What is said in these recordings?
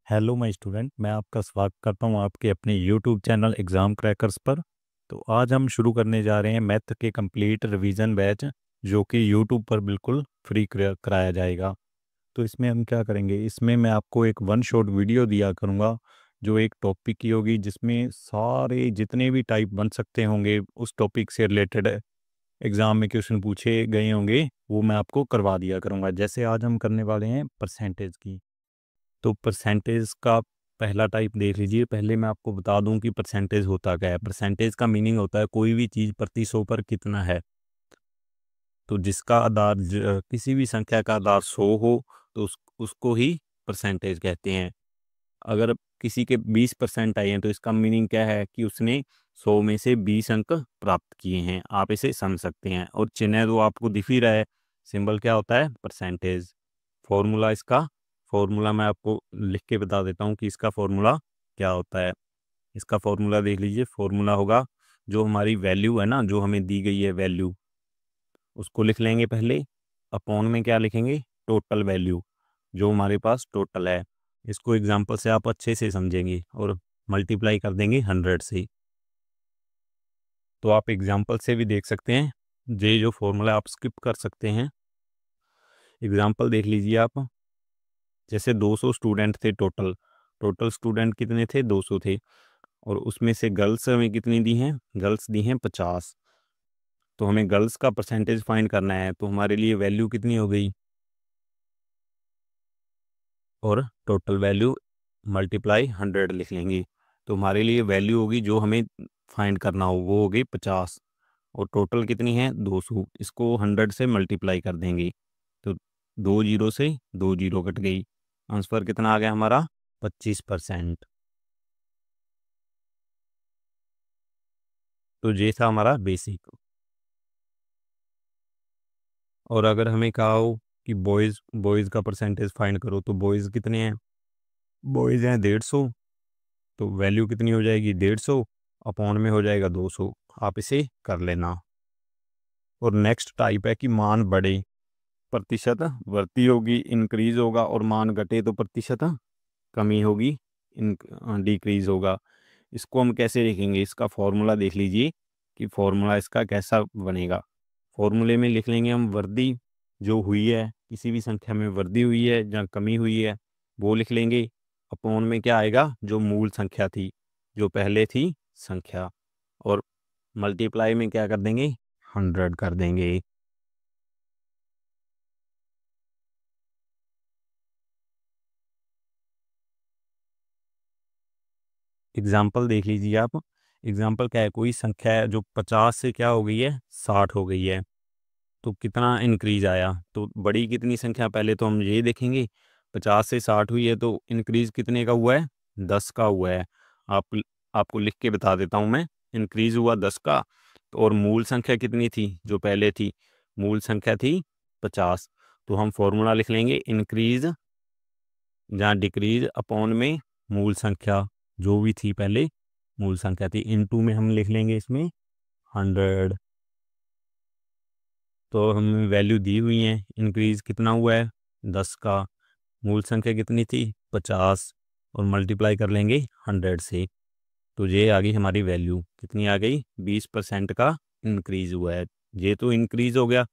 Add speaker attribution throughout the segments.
Speaker 1: Hello my student, मैं आपका स्वागत करता हूं आपके अपने यूट्यूब चैनल एग्ज़ाम क्रैकर्स पर। तो आज हम शुरू करने जा रहे हैं मैथ के कंप्लीट रिवीजन बैच, जो कि यूट्यूब पर बिल्कुल फ्री कराया जाएगा। तो इसमें हम क्या करेंगे, इसमें मैं आपको एक वन शॉट वीडियो दिया करूंगा जो एक टॉपिक की होगी, जिसमें सारे जितने भी टाइप बन सकते होंगे उस टॉपिक से रिलेटेड एग्ज़ाम में क्वेश्चन पूछे गए होंगे, वो मैं आपको करवा दिया करूंगा। जैसे आज हम करने वाले हैं परसेंटेज की। तो परसेंटेज का पहला टाइप देख लीजिए। पहले मैं आपको बता दूं कि परसेंटेज होता क्या है। परसेंटेज का मीनिंग होता है कोई भी चीज़ प्रति 100 पर कितना है। तो जिसका आधार किसी भी संख्या का आधार 100 हो तो उसको ही परसेंटेज कहते हैं। अगर किसी के 20% आए हैं तो इसका मीनिंग क्या है कि उसने 100 में से 20 अंक प्राप्त किए हैं। आप इसे समझ सकते हैं। और चिन्ह तो आपको दिख ही रहा है, सिंबल क्या होता है, परसेंटेज। फॉर्मूला इसका, फॉर्मूला मैं आपको लिख के बता देता हूँ कि इसका फॉर्मूला क्या होता है। इसका फॉर्मूला देख लीजिए। फॉर्मूला होगा, जो हमारी वैल्यू है ना, जो हमें दी गई है वैल्यू, उसको लिख लेंगे पहले। अपॉन में क्या लिखेंगे, टोटल वैल्यू, जो हमारे पास टोटल है। इसको एग्जांपल से आप अच्छे से समझेंगे और मल्टीप्लाई कर देंगे 100 से। तो आप एग्जांपल से भी देख सकते हैं, ये जो फॉर्मूला आप स्किप कर सकते हैं। एग्जांपल देख लीजिए आप। जैसे 200 स्टूडेंट थे टोटल, टोटल स्टूडेंट कितने थे, 200 थे। और उसमें से गर्ल्स हमें कितनी दी हैं, गर्ल्स दी हैं 50। तो हमें गर्ल्स का परसेंटेज फाइंड करना है, तो हमारे लिए वैल्यू कितनी हो गई, और टोटल वैल्यू मल्टीप्लाई 100 लिख लेंगे। तो हमारे लिए वैल्यू होगी जो हमें फाइंड करना हो, वो होगी 50। और टोटल कितनी है, 200। इसको 100 से मल्टीप्लाई कर देंगे तो 2 जीरो से 2 जीरो कट गई। आंसर कितना आ गया हमारा, 25%। तो ये था हमारा बेसिक। और अगर हमें कहा हो कि बॉयज़ बॉयज़ का परसेंटेज फाइंड करो, तो बॉयज़ कितने हैं, बॉयज़ हैं 150। तो वैल्यू कितनी हो जाएगी, 150 अपॉन में हो जाएगा 200। आप इसे कर लेना। और नेक्स्ट टाइप है कि मान बढ़े, प्रतिशत वृद्धि होगी, इंक्रीज होगा, और मान घटे तो प्रतिशत कमी होगी, इन डिक्रीज होगा। इसको हम कैसे लिखेंगे, इसका फॉर्मूला देख लीजिए कि फॉर्मूला इसका कैसा बनेगा। फॉर्मूले में लिख लेंगे हम वृद्धि जो हुई है, किसी भी संख्या में वृद्धि हुई है या कमी हुई है, वो लिख लेंगे। अपॉन में क्या आएगा, जो मूल संख्या थी, जो पहले थी संख्या। और मल्टीप्लाई में क्या कर देंगे, 100 कर देंगे। एग्जाम्पल देख लीजिए आप। एग्जाम्पल क्या है, कोई संख्या है जो 50 से क्या हो गई है, 60 हो गई है। तो कितना इंक्रीज आया, तो बड़ी कितनी संख्या, पहले तो हम ये देखेंगे। 50 से 60 हुई है तो इंक्रीज कितने का हुआ है, 10 का हुआ है। आप आपको लिख के बता देता हूँ मैं। इंक्रीज हुआ 10 का। तो और मूल संख्या कितनी थी, जो पहले थी, मूल संख्या थी 50। तो हम फॉर्मूला लिख लेंगे, इंक्रीज जहाँ डिक्रीज अपॉन में मूल संख्या जो भी थी पहले, मूल संख्या थी, इनटू में हम लिख लेंगे इसमें 100। तो हमें वैल्यू दी हुई है, इंक्रीज कितना हुआ है 10 का, मूल संख्या कितनी थी 50, और मल्टीप्लाई कर लेंगे 100 से। तो ये आ गई हमारी वैल्यू, कितनी आ गई, 20% का इंक्रीज हुआ है। ये तो इंक्रीज हो गया।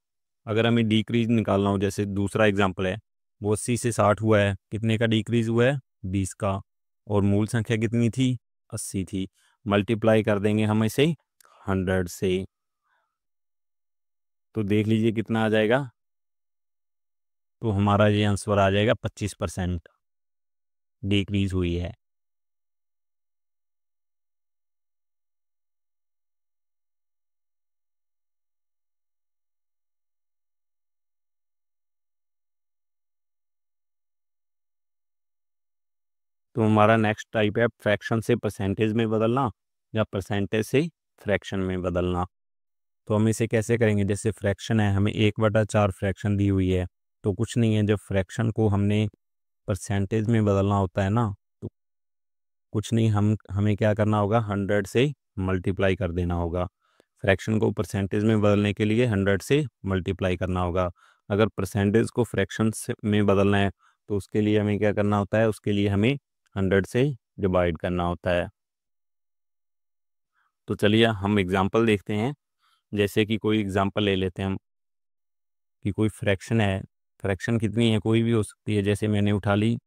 Speaker 1: अगर हमें डिक्रीज निकालना हो, जैसे दूसरा एग्जांपल है, वो 80 से 60 हुआ है, कितने का डिक्रीज हुआ है, 20 का। और मूल संख्या कितनी थी, 80 थी। मल्टीप्लाई कर देंगे हम इसे 100 से। तो देख लीजिए कितना आ जाएगा। तो हमारा ये आंसर आ जाएगा 25% डिक्रीज हुई है। तो हमारा नेक्स्ट टाइप है फ्रैक्शन से परसेंटेज में बदलना, या परसेंटेज से फ्रैक्शन में बदलना। तो हम इसे कैसे करेंगे, जैसे फ्रैक्शन है, हमें 1/4 फ्रैक्शन दी हुई है। तो कुछ नहीं है, जब फ्रैक्शन को हमने परसेंटेज में बदलना होता है ना, तो कुछ नहीं, हमें क्या करना होगा, 100 से मल्टीप्लाई कर देना होगा। फ्रैक्शन को परसेंटेज में बदलने के लिए 100 से मल्टीप्लाई करना होगा। अगर परसेंटेज को फ्रैक्शन से में बदलना है तो उसके लिए हमें क्या करना होता है, उसके लिए हमें 100 से डिवाइड करना होता है। तो चलिए हम एग्जांपल देखते हैं। जैसे कि कोई एग्जांपल ले लेते हैं हम कि कोई फ्रैक्शन है। फ्रैक्शन कितनी है, कोई भी हो सकती है। जैसे मैंने उठा ली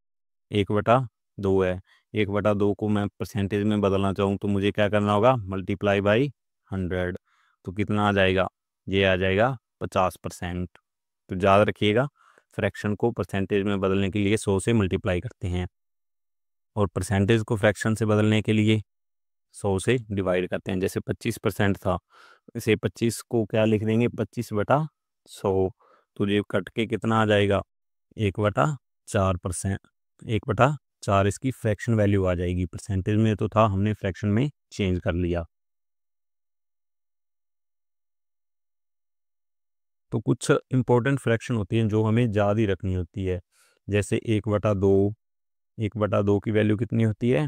Speaker 1: 1/2 है। 1/2 को मैं परसेंटेज में बदलना चाहूँ तो मुझे क्या करना होगा, मल्टीप्लाई बाई 100। तो कितना आ जाएगा, ये आ जाएगा 50%। तो याद रखिएगा, फ्रैक्शन को परसेंटेज में बदलने के लिए 100 से मल्टीप्लाई करते हैं और परसेंटेज को फ्रैक्शन से बदलने के लिए 100 से डिवाइड करते हैं। जैसे 25% था, इसे 25 को क्या लिख देंगे, 25/100। तो ये कट के कितना आ जाएगा, 1/4%। 1/4 इसकी फ्रैक्शन वैल्यू आ जाएगी। परसेंटेज में तो था, हमने फ्रैक्शन में चेंज कर लिया। तो कुछ इंपॉर्टेंट फ्रैक्शन होती हैं जो हमें याद ही रखनी होती है। जैसे 1/2, 1/2 की वैल्यू कितनी होती है,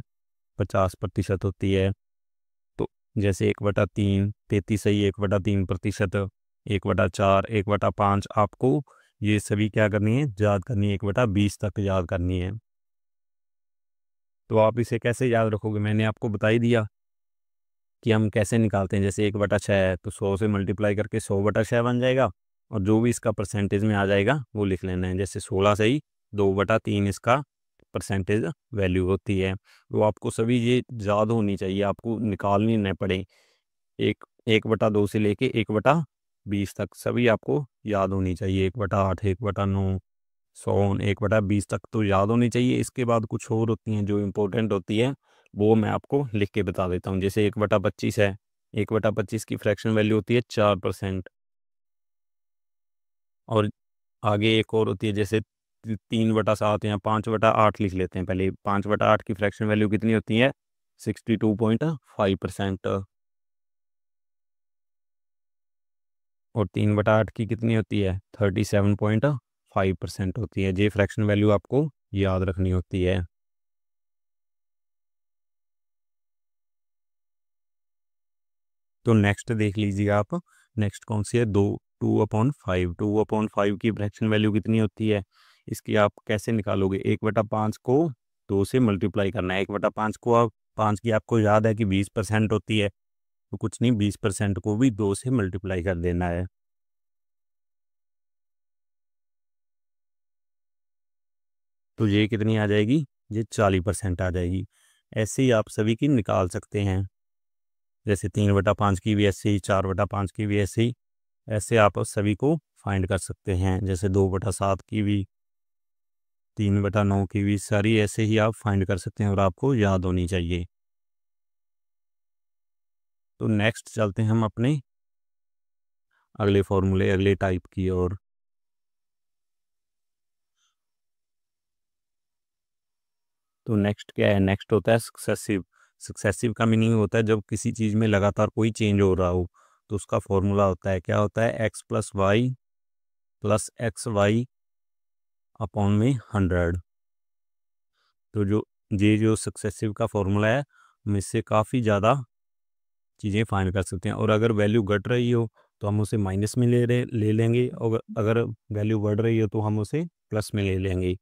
Speaker 1: 50% होती है। तो जैसे 1/3, 33 सही 1/3%, 1/4, 1/5, आपको ये सभी क्या करनी है, याद करनी है। 1/20 तक याद करनी है। तो आप इसे कैसे याद रखोगे, मैंने आपको बता ही दिया कि हम कैसे निकालते हैं। जैसे 1/6 है तो 100 से मल्टीप्लाई करके 100/6 बन जाएगा और जो भी इसका परसेंटेज में आ जाएगा वो लिख लेना है। जैसे 16 सही 2/3 इसका परसेंटेज वैल्यू होती है। तो आपको सभी ये याद होनी चाहिए, आपको निकालनी न पड़े। 1/2 से लेके 1/20 तक सभी आपको याद होनी चाहिए। 1/8, 1/9, 1/20 तक तो याद होनी चाहिए। इसके बाद कुछ और होती हैं जो इम्पोर्टेंट होती है, वो मैं आपको लिख के बता देता हूँ। जैसे 1/25 है, 1/25 की फ्रैक्शन वैल्यू होती है 4%। और आगे एक और होती है, जैसे 3/7 या 5/8 लिख लेते हैं। पहले 5/8 की फ्रैक्शन वैल्यू कितनी होती है, 62.5%। और 3/8 की कितनी होती है, 37.5% होती है। ये फ्रैक्शन वैल्यू आपको याद रखनी होती है। तो नेक्स्ट देख लीजिए आप, नेक्स्ट कौन सी है, 2/5। 2/5 की फ्रैक्शन वैल्यू कितनी होती है, इसकी आप कैसे निकालोगे। 1/5 को 2 से मल्टीप्लाई करना है। 1/5 को आप, 5 की आपको याद है कि 20% होती है, तो कुछ नहीं, 20% को भी 2 से मल्टीप्लाई कर देना है। तो ये कितनी आ जाएगी, ये 40% आ जाएगी। ऐसे ही आप सभी की निकाल सकते हैं। जैसे 3/5 की भी ऐसे ही, 4/5 की भी ऐसे ही। ऐसे आप सभी को फाइंड कर सकते हैं। जैसे 2/7 की भी, 3/9 की भी, सारी ऐसे ही आप फाइंड कर सकते हैं और आपको याद होनी चाहिए। तो नेक्स्ट चलते हैं हम अपने अगले फॉर्मूले, अगले टाइप की ओर। तो नेक्स्ट क्या है, नेक्स्ट होता है सक्सेसिव। सक्सेसिव का मीनिंग होता है जब किसी चीज़ में लगातार कोई चेंज हो रहा हो। तो उसका फॉर्मूला होता है, क्या होता है, x+y+xy अपॉन में 100। तो जो सक्सेसिव का फॉर्मूला है, हम इससे काफ़ी ज़्यादा चीज़ें फाइंड कर सकते हैं। और अगर वैल्यू घट रही हो तो हम उसे माइनस में ले लेंगे, और अगर वैल्यू बढ़ रही हो तो हम उसे प्लस में ले लेंगे।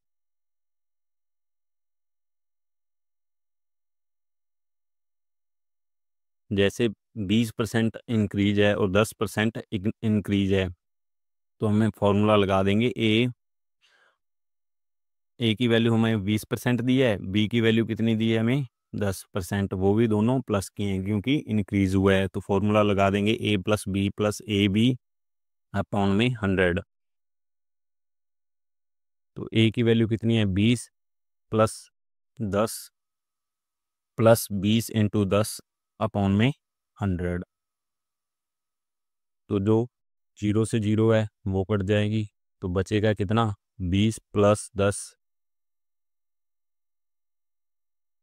Speaker 1: जैसे 20% इंक्रीज है और 10% इंक्रीज है, तो हमें फॉर्मूला लगा देंगे। ए की वैल्यू हमें 20% दी है, बी की वैल्यू कितनी दी है हमें, 10%। वो भी दोनों प्लस की हैं क्योंकि इंक्रीज हुआ है। तो फॉर्मूला लगा देंगे a+b+ab अपॉन में 100। तो ए की वैल्यू कितनी है, 20 प्लस 10 प्लस 20 इंटू 10 अपॉन में 100। तो जो जीरो से जीरो है वो कट जाएगी, तो बचेगा कितना, 20+10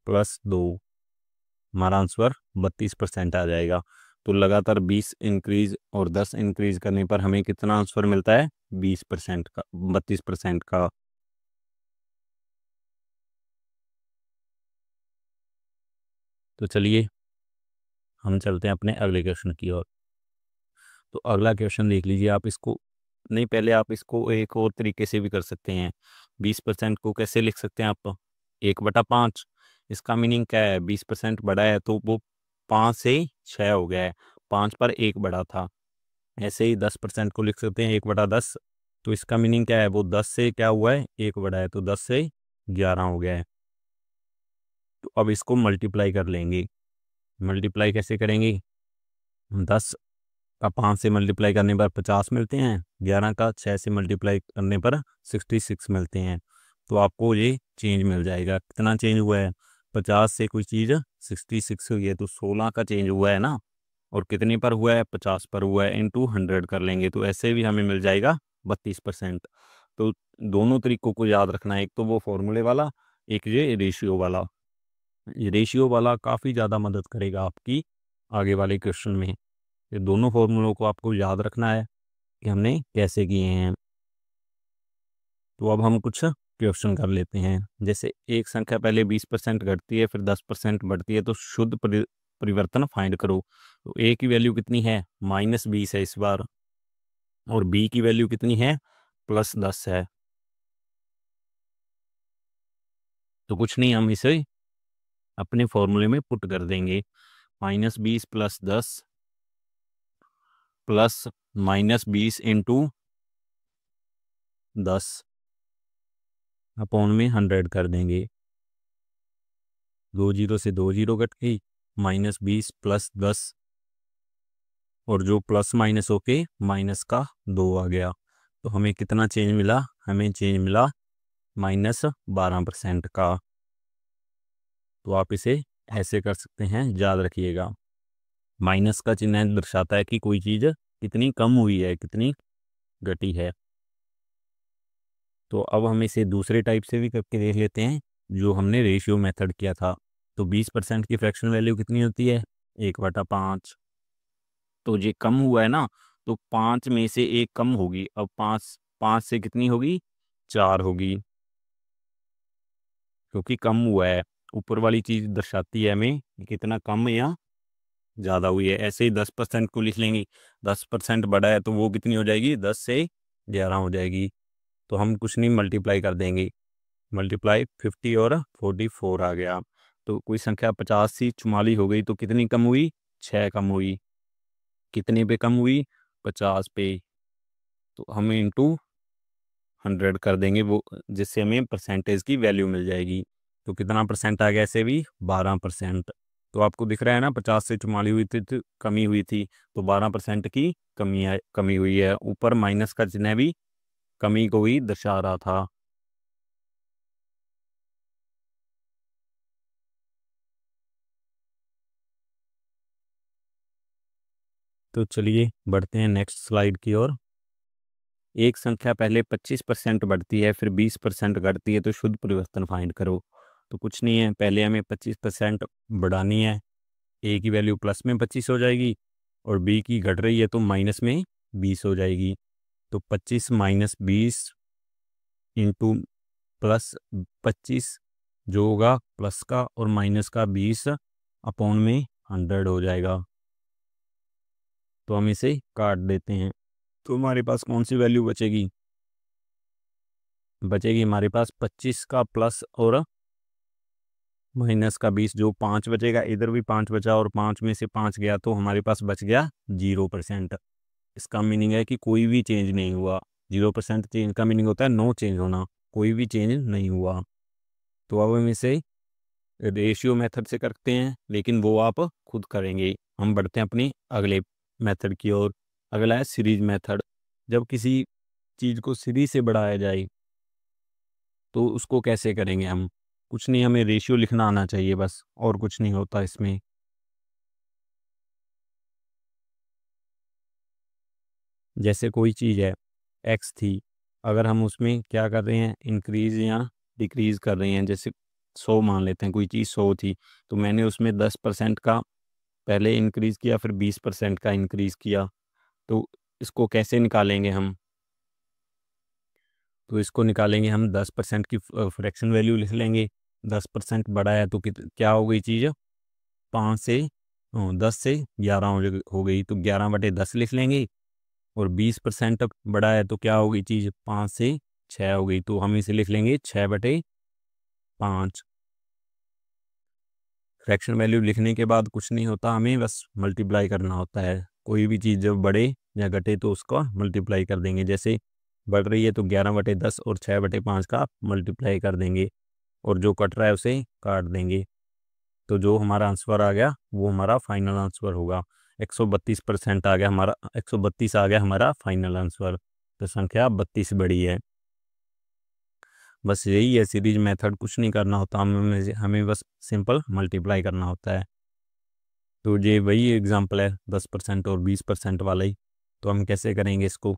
Speaker 1: +2, हमारा आंसर 32% आ जाएगा। तो लगातार 20 इंक्रीज और 10 इंक्रीज करने पर हमें कितना आंसर मिलता है, 20% का, 32% का। तो चलिए हम चलते हैं अपने अगले क्वेश्चन की ओर। तो अगला क्वेश्चन देख लीजिए आप इसको। नहीं, पहले आप इसको एक और तरीके से भी कर सकते हैं। 20% को कैसे लिख सकते हैं आप, 1/5। इसका मीनिंग क्या है, 20% बढ़ा है तो वो 5 से 6 हो गया है, 5 पर 1 बढ़ा था। ऐसे ही 10% को लिख सकते हैं 1/10, तो इसका मीनिंग क्या है, वो 10 से क्या हुआ है, 1 बढ़ा है, तो 10 से 11 हो गया है। तो अब इसको मल्टीप्लाई कर लेंगे। मल्टीप्लाई कैसे करेंगे, 10 का 5 से मल्टीप्लाई करने पर 50 मिलते हैं, 11 का 6 से मल्टीप्लाई करने पर 66 मिलते हैं। तो आपको ये चेंज मिल जाएगा। कितना चेंज हुआ है, 50 से कोई चीज़ 66 हुई है, तो 16 का चेंज हुआ है ना। और कितने पर हुआ है, 50 पर हुआ है, इंटू 100 कर लेंगे, तो ऐसे भी हमें मिल जाएगा 32%। तो दोनों तरीकों को याद रखना है, एक तो वो फॉर्मूले वाला, एक ये रेशियो वाला। ये रेशियो वाला काफ़ी ज़्यादा मदद करेगा आपकी आगे वाले क्वेश्चन में। ये दोनों फॉर्मूलों को आपको याद रखना है कि हमने कैसे किए हैं। तो अब हम कुछ क्वेश्चन कर लेते हैं। जैसे एक संख्या पहले 20% घटती है, फिर 10% बढ़ती है, तो शुद्ध परिवर्तन फाइंड करो। तो ए की वैल्यू कितनी है, -20 है इस बार, और बी की वैल्यू कितनी है, +10 है। तो कुछ नहीं, हम इसे अपने फॉर्मूले में पुट कर देंगे। -20 + 10 प्लस -20 इंटू 10 अपॉन में 100 कर देंगे। 2 जीरो से 2 जीरो कट गई, -20 + 10, और जो प्लस माइनस होके माइनस का 2 आ गया। तो हमें कितना चेंज मिला, हमें चेंज मिला -12% का। तो आप इसे ऐसे कर सकते हैं, याद रखिएगा। माइनस का चिन्ह दर्शाता है कि कोई चीज़ कितनी कम हुई है, कितनी घटी है। तो अब हम इसे दूसरे टाइप से भी करके देख लेते हैं, जो हमने रेशियो मेथड किया था। तो 20% की फ्रैक्शन वैल्यू कितनी होती है, 1/5। तो ये कम हुआ है ना, तो 5 में से 1 कम होगी। अब 5 से कितनी होगी, 4 होगी, क्योंकि कम हुआ है। ऊपर वाली चीज़ दर्शाती है हमें कि कितना कम या ज़्यादा हुई है। ऐसे ही 10% को लिख लेंगे, 10% बढ़ा है तो वो कितनी हो जाएगी, 10 से 11 हो जाएगी। तो हम कुछ नहीं, मल्टीप्लाई कर देंगे। मल्टीप्लाई 50 और 44 आ गया। तो कोई संख्या 50 से 44 हो गई, तो कितनी कम हुई, 6 कम हुई। कितने पे कम हुई, 50 पे। तो हम इंटू 100 कर देंगे, वो जिससे हमें परसेंटेज की वैल्यू मिल जाएगी। तो कितना परसेंट आ गया, ऐसे भी 12%। तो आपको दिख रहा है ना, 50 से 44 हुई थी तो कमी हुई थी, तो 12% की कमी हुई है। ऊपर माइनस का चिन्ह भी कमी को ही दर्शा रहा था। तो चलिए बढ़ते हैं नेक्स्ट स्लाइड की ओर। एक संख्या पहले 25% बढ़ती है, फिर 20% घटती है, तो शुद्ध परिवर्तन फाइंड करो। तो कुछ नहीं है, पहले हमें 25% बढ़ानी है। ए की वैल्यू प्लस में 25 हो जाएगी, और बी की घट रही है तो माइनस में 20 हो जाएगी। तो 25 - 20 इंटू +25, जो होगा प्लस का और माइनस का 20 अपॉन में 100 हो जाएगा। तो हम इसे काट देते हैं। तो हमारे पास कौन सी वैल्यू बचेगी, बचेगी हमारे पास 25 का प्लस और माइनस का 20, जो 5 बचेगा। इधर भी 5 बचा और 5 में से 5 गया, तो हमारे पास बच गया 0%। इसका मीनिंग है कि कोई भी चेंज नहीं हुआ। 0% चेंज का मीनिंग होता है नो चेंज होना, कोई भी चेंज नहीं हुआ। तो अब हम इसे रेशियो मेथड से करते हैं, लेकिन वो आप खुद करेंगे। हम बढ़ते हैं अपनी अगले मेथड की ओर। अगला है सीरीज मेथड। जब किसी चीज़ को सीरीज से बढ़ाया जाए तो उसको कैसे करेंगे हम, कुछ नहीं, हमें रेशियो लिखना आना चाहिए बस, और कुछ नहीं होता इसमें। जैसे कोई चीज़ है, एक्स थी, अगर हम उसमें क्या कर रहे हैं, इंक्रीज या डिक्रीज कर रहे हैं। जैसे 100 मान लेते हैं, कोई चीज़ 100 थी, तो मैंने उसमें 10% का पहले इंक्रीज किया, फिर 20% का इंक्रीज किया। तो इसको कैसे निकालेंगे हम, तो इसको निकालेंगे हम 10% की फ्रैक्शन वैल्यू लिख लेंगे। 10% बढ़ा है तो क्या हो गई चीज़, 5 से 10 से 11 हो गई, तो 11/10 लिख लेंगे। और 20% बढ़ा है तो क्या हो गई चीज़, 5 से 6 हो गई, तो हम इसे लिख लेंगे 6/5। फ्रैक्शन वैल्यू लिखने के बाद कुछ नहीं होता, हमें बस मल्टीप्लाई करना होता है। कोई भी चीज़ जब बढ़े या घटे तो उसको मल्टीप्लाई कर देंगे। जैसे बढ़ रही है तो 11/10 और 6/5 का मल्टीप्लाई कर देंगे, और जो कट रहा है उसे काट देंगे। तो जो हमारा आंसर आ गया वो हमारा फाइनल आंसर होगा। 132% आ गया हमारा, 132 आ गया हमारा फाइनल आंसर। तो संख्या 32 बड़ी है। बस यही है सीरीज मेथड, कुछ नहीं करना होता, हमें बस सिंपल मल्टीप्लाई करना होता है। तो ये वही एग्जांपल है 10% और 20% वाला ही। तो हम कैसे करेंगे इसको?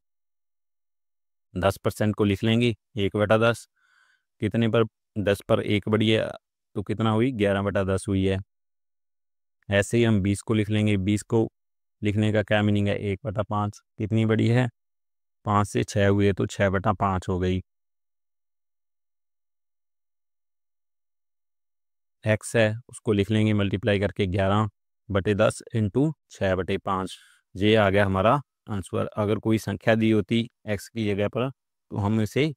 Speaker 1: 10% को लिख लेंगे 1/10। कितने पर? 10 पर 1 बड़ी है तो कितना हुई? 11/10 हुई है। ऐसे ही हम 20 को लिख लेंगे। 20 को लिखने का क्या मीनिंग है? 1/5 कितनी बड़ी है? 5 से 6 हुई है तो 6/5 हो गई। एक्स है उसको लिख लेंगे मल्टीप्लाई करके 11/10 इंटू 6/5। ये आ गया हमारा आंसर। अगर कोई संख्या दी होती एक्स की जगह पर तो हम इसे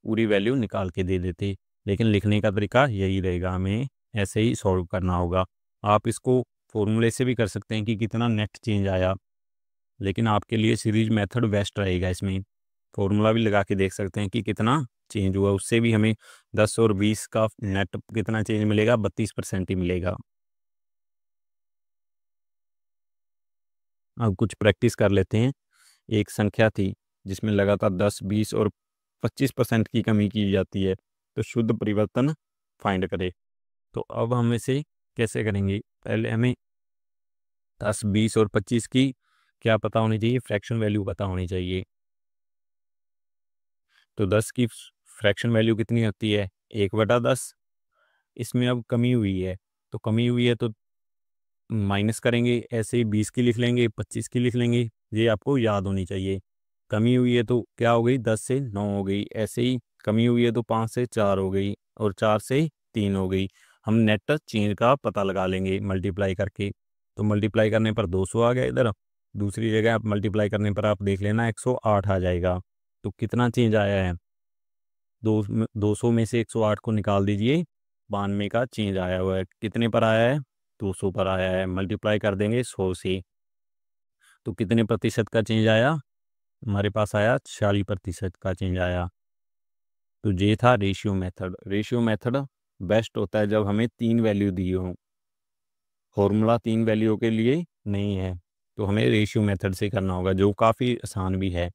Speaker 1: पूरी वैल्यू निकाल के दे देते, लेकिन लिखने का तरीका यही रहेगा, हमें ऐसे ही सॉल्व करना होगा। आप इसको फॉर्मूले से भी कर सकते हैं कि कितना नेट चेंज आया, लेकिन आपके लिए सीरीज मेथड बेस्ट रहेगा। इसमें फॉर्मूला भी लगा के देख सकते हैं कि कितना चेंज हुआ, उससे भी हमें 10 और 20 का नेट कितना चेंज मिलेगा? 32% ही मिलेगा। अब कुछ प्रैक्टिस कर लेते हैं। एक संख्या थी जिसमें लगातार 10, 20 और 25% की कमी की जाती है, तो शुद्ध परिवर्तन फाइंड करें। तो अब हम इसे कैसे करेंगे? पहले हमें 10, 20 और 25 की क्या पता होनी चाहिए? फ्रैक्शन वैल्यू पता होनी चाहिए। तो 10 की फ्रैक्शन वैल्यू कितनी होती है? 1/10। इसमें अब कमी हुई है, तो कमी हुई है तो माइनस करेंगे। ऐसे ही 20 की लिख लेंगे, 25 की लिख लेंगे। ये आपको याद होनी चाहिए। कमी हुई है तो क्या हो गई? 10 से 9 हो गई। ऐसे ही कमी हुई है तो 5 से 4 हो गई, और 4 से 3 हो गई। हम नेट चेंज का पता लगा लेंगे मल्टीप्लाई करके। तो मल्टीप्लाई करने पर 200 आ गया इधर। दूसरी जगह आप मल्टीप्लाई करने पर आप देख लेना 108 आ जाएगा। तो कितना चेंज आया है? 200 में से 108 को निकाल दीजिए, 92 का चेंज आया हुआ है। कितने पर आया है? 200 पर आया है। मल्टीप्लाई कर देंगे 100 से, तो कितने प्रतिशत का चेंज आया? हमारे पास आया 46% का चेंज आया। तो ये था ratio method. Ratio method best होता है जब हमें 3 वैल्यू दी हो। फॉर्मूला 3 वैल्यू के लिए नहीं है, तो हमें रेशियो मेथड से करना होगा, जो काफ़ी आसान भी है।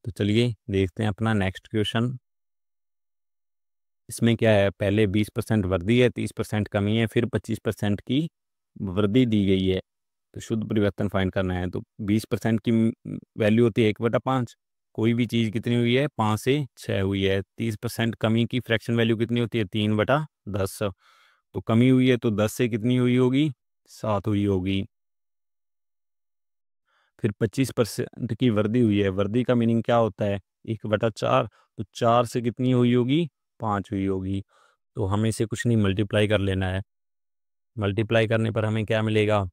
Speaker 1: तो चलिए देखते हैं अपना नेक्स्ट क्वेश्चन। इसमें क्या है? पहले 20% वृद्धि है, 30% कमी है, फिर 25% की वृद्धि दी गई है। तो शुद्ध परिवर्तन फाइंड करना है। तो 20% की वैल्यू होती है 1/5। कोई भी चीज़ कितनी हुई है? 5 से 6 हुई है। 30% कमी की फ्रैक्शन वैल्यू कितनी होती है? 3/10। तो कमी हुई है तो 10 से कितनी हुई होगी? 7 हुई होगी। फिर 25% की वृद्धि हुई है। वृद्धि का मीनिंग क्या होता है? 1/4। तो 4 से कितनी हुई होगी? 5 हुई होगी। तो हमें इसे कुछ नहीं, मल्टीप्लाई कर लेना है। मल्टीप्लाई करने पर हमें क्या मिलेगा?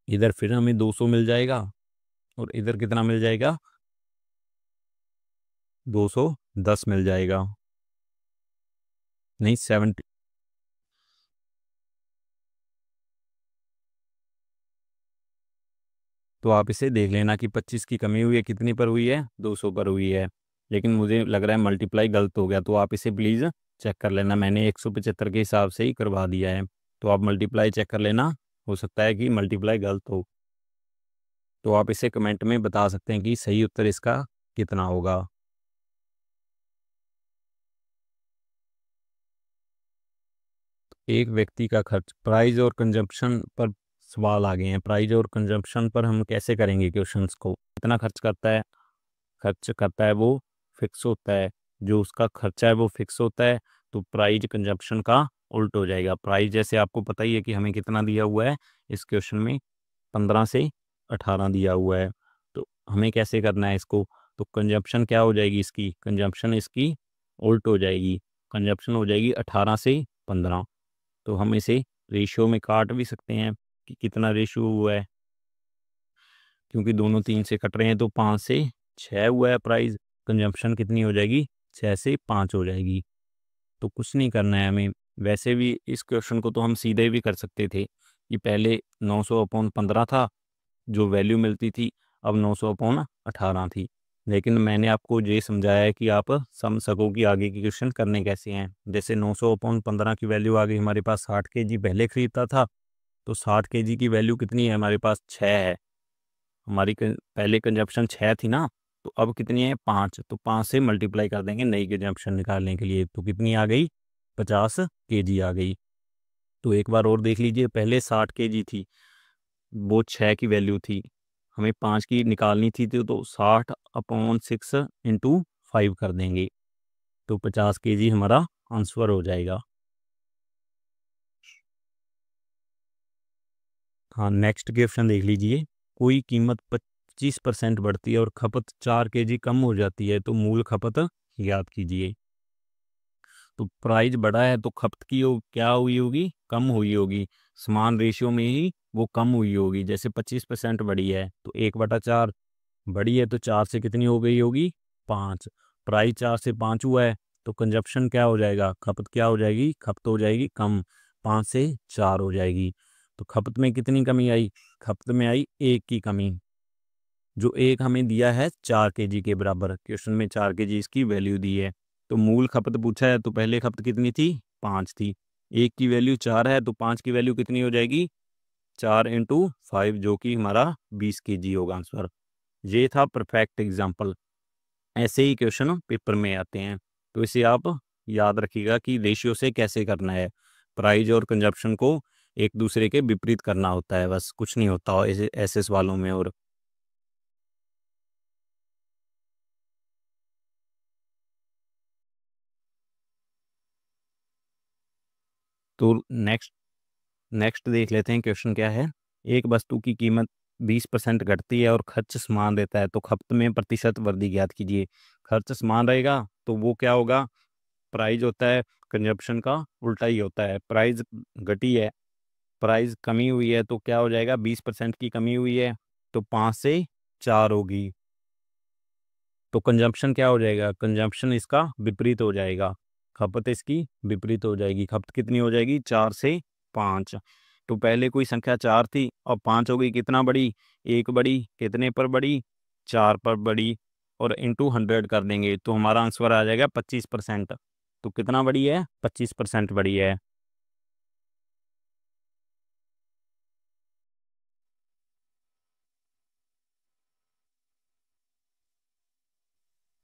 Speaker 1: इधर फिर हमें 200 मिल जाएगा, और इधर कितना मिल जाएगा? 210 मिल जाएगा। नहीं, 70। तो आप इसे देख लेना कि 25 की कमी हुई है, कितनी पर हुई है? 200 पर हुई है। लेकिन मुझे लग रहा है मल्टीप्लाई गलत हो गया, तो आप इसे प्लीज़ चेक कर लेना। मैंने 175 के हिसाब से ही करवा दिया है, तो आप मल्टीप्लाई चेक कर लेना। हो सकता है कि मल्टीप्लाई गलत हो, तो आप इसे कमेंट में बता सकते हैं कि सही उत्तर इसका कितना होगा। एक व्यक्ति का खर्च, प्राइस और कंजम्पशन पर सवाल आ गए हैं। प्राइस और कंजम्पशन पर हम कैसे करेंगे क्वेश्चंस को? कितना खर्च करता है? खर्च करता है वो फिक्स होता है। जो उसका खर्चा है वो फिक्स होता है, तो प्राइस कंजम्पशन का उल्ट हो जाएगा। प्राइस जैसे आपको पता ही है कि हमें कितना दिया हुआ है इस क्वेश्चन में, 15 से 18 दिया हुआ है। तो हमें कैसे करना है इसको? तो कंजम्पशन क्या हो जाएगी इसकी? कंजम्पशन इसकी उल्ट हो जाएगी। कंजम्पशन हो जाएगी 18 से 15। तो हम इसे रेशियो में काट भी सकते हैं कि कितना रेशियो हुआ है, क्योंकि दोनों 3 से कट रहे हैं। तो 5 से 6 हुआ है प्राइस। कंजम्पशन कितनी हो जाएगी? 6 से 5 हो जाएगी। तो कुछ नहीं करना है हमें, वैसे भी इस क्वेश्चन को तो हम सीधे भी कर सकते थे कि पहले 900/15 था जो वैल्यू मिलती थी, अब 900/18 थी। लेकिन मैंने आपको ये समझाया है कि आप समझ सको कि आगे की क्वेश्चन करने कैसे हैं। जैसे 900/15 की वैल्यू आ गई हमारे पास 60 kg पहले खरीदता था, तो 60 kg की वैल्यू कितनी है हमारे पास 6 है। हमारी पहले कंजप्शन 6 थी ना, तो अब कितनी है 5, तो 5 से मल्टीप्लाई कर देंगे नई कंजप्शन निकालने के लिए, तो कितनी आ गई 50 kg आ गई। तो एक बार और देख लीजिए, पहले 60 kg थी, वो 6 की वैल्यू थी, हमें 5 की निकालनी थी, तो 60/6 इंटू 5 कर देंगे, तो 50 kg हमारा आंसर हो जाएगा। हाँ, नेक्स्ट क्वेश्चन देख लीजिए। कोई कीमत 25% बढ़ती है और खपत 4 kg कम हो जाती है, तो मूल खपत याद कीजिए। तो प्राइस बढ़ा है तो खपत की क्या हुई होगी, कम हुई होगी। समान रेशियो में ही वो कम हुई होगी। जैसे 25% बढ़ी है तो 1/4 बढ़ी है, तो 4 से कितनी हो गई होगी 5। प्राइस 4 से 5 हुआ है, तो कंजप्शन क्या हो जाएगा, खपत क्या हो जाएगी, खपत हो जाएगी कम, 5 से 4 हो जाएगी। तो खपत में कितनी कमी आई, खपत में आई 1 की कमी। जो 1 हमें दिया है 4 kg के बराबर, क्वेश्चन में 4 kg इसकी वैल्यू दी है। तो मूल खपत पूछा है, तो पहले खपत कितनी थी 5 थी, 1 की वैल्यू 4 है, तो 5 की वैल्यू कितनी हो जाएगी 4 × 5, जो कि हमारा 20 kg होगा आंसर। ये था परफेक्ट एग्जाम्पल। ऐसे ही क्वेश्चन पेपर में आते हैं, तो इसे आप याद रखिएगा कि रेशियो से कैसे करना है। प्राइस और कंजप्शन को एक दूसरे के विपरीत करना होता है, बस कुछ नहीं होता ऐसे ऐसे सवालों में। और तो नेक्स्ट देख लेते हैं क्वेश्चन क्या है। एक वस्तु की कीमत 20% घटती है और खर्च समान रहता है, तो खपत में प्रतिशत वृद्धि ज्ञात कीजिए। खर्च समान रहेगा तो वो क्या होगा, प्राइस होता है कंजप्शन का उल्टा ही होता है। प्राइस घटी है, प्राइस कमी हुई है, तो क्या हो जाएगा 20% की कमी हुई है, तो 5 से 4 होगी। तो कंजम्पशन क्या हो जाएगा, कंजम्पशन इसका विपरीत हो जाएगा, खपत इसकी विपरीत हो जाएगी। खपत कितनी हो जाएगी 4 से 5। तो पहले कोई संख्या 4 थी और 5 हो गई, कितना बढ़ी, 1 बढ़ी, कितने पर बढ़ी 4 पर बढ़ी, और इंटू 100 कर देंगे तो हमारा आंसर आ जाएगा 25%। तो कितना बढ़ी है 25% बढ़ी है।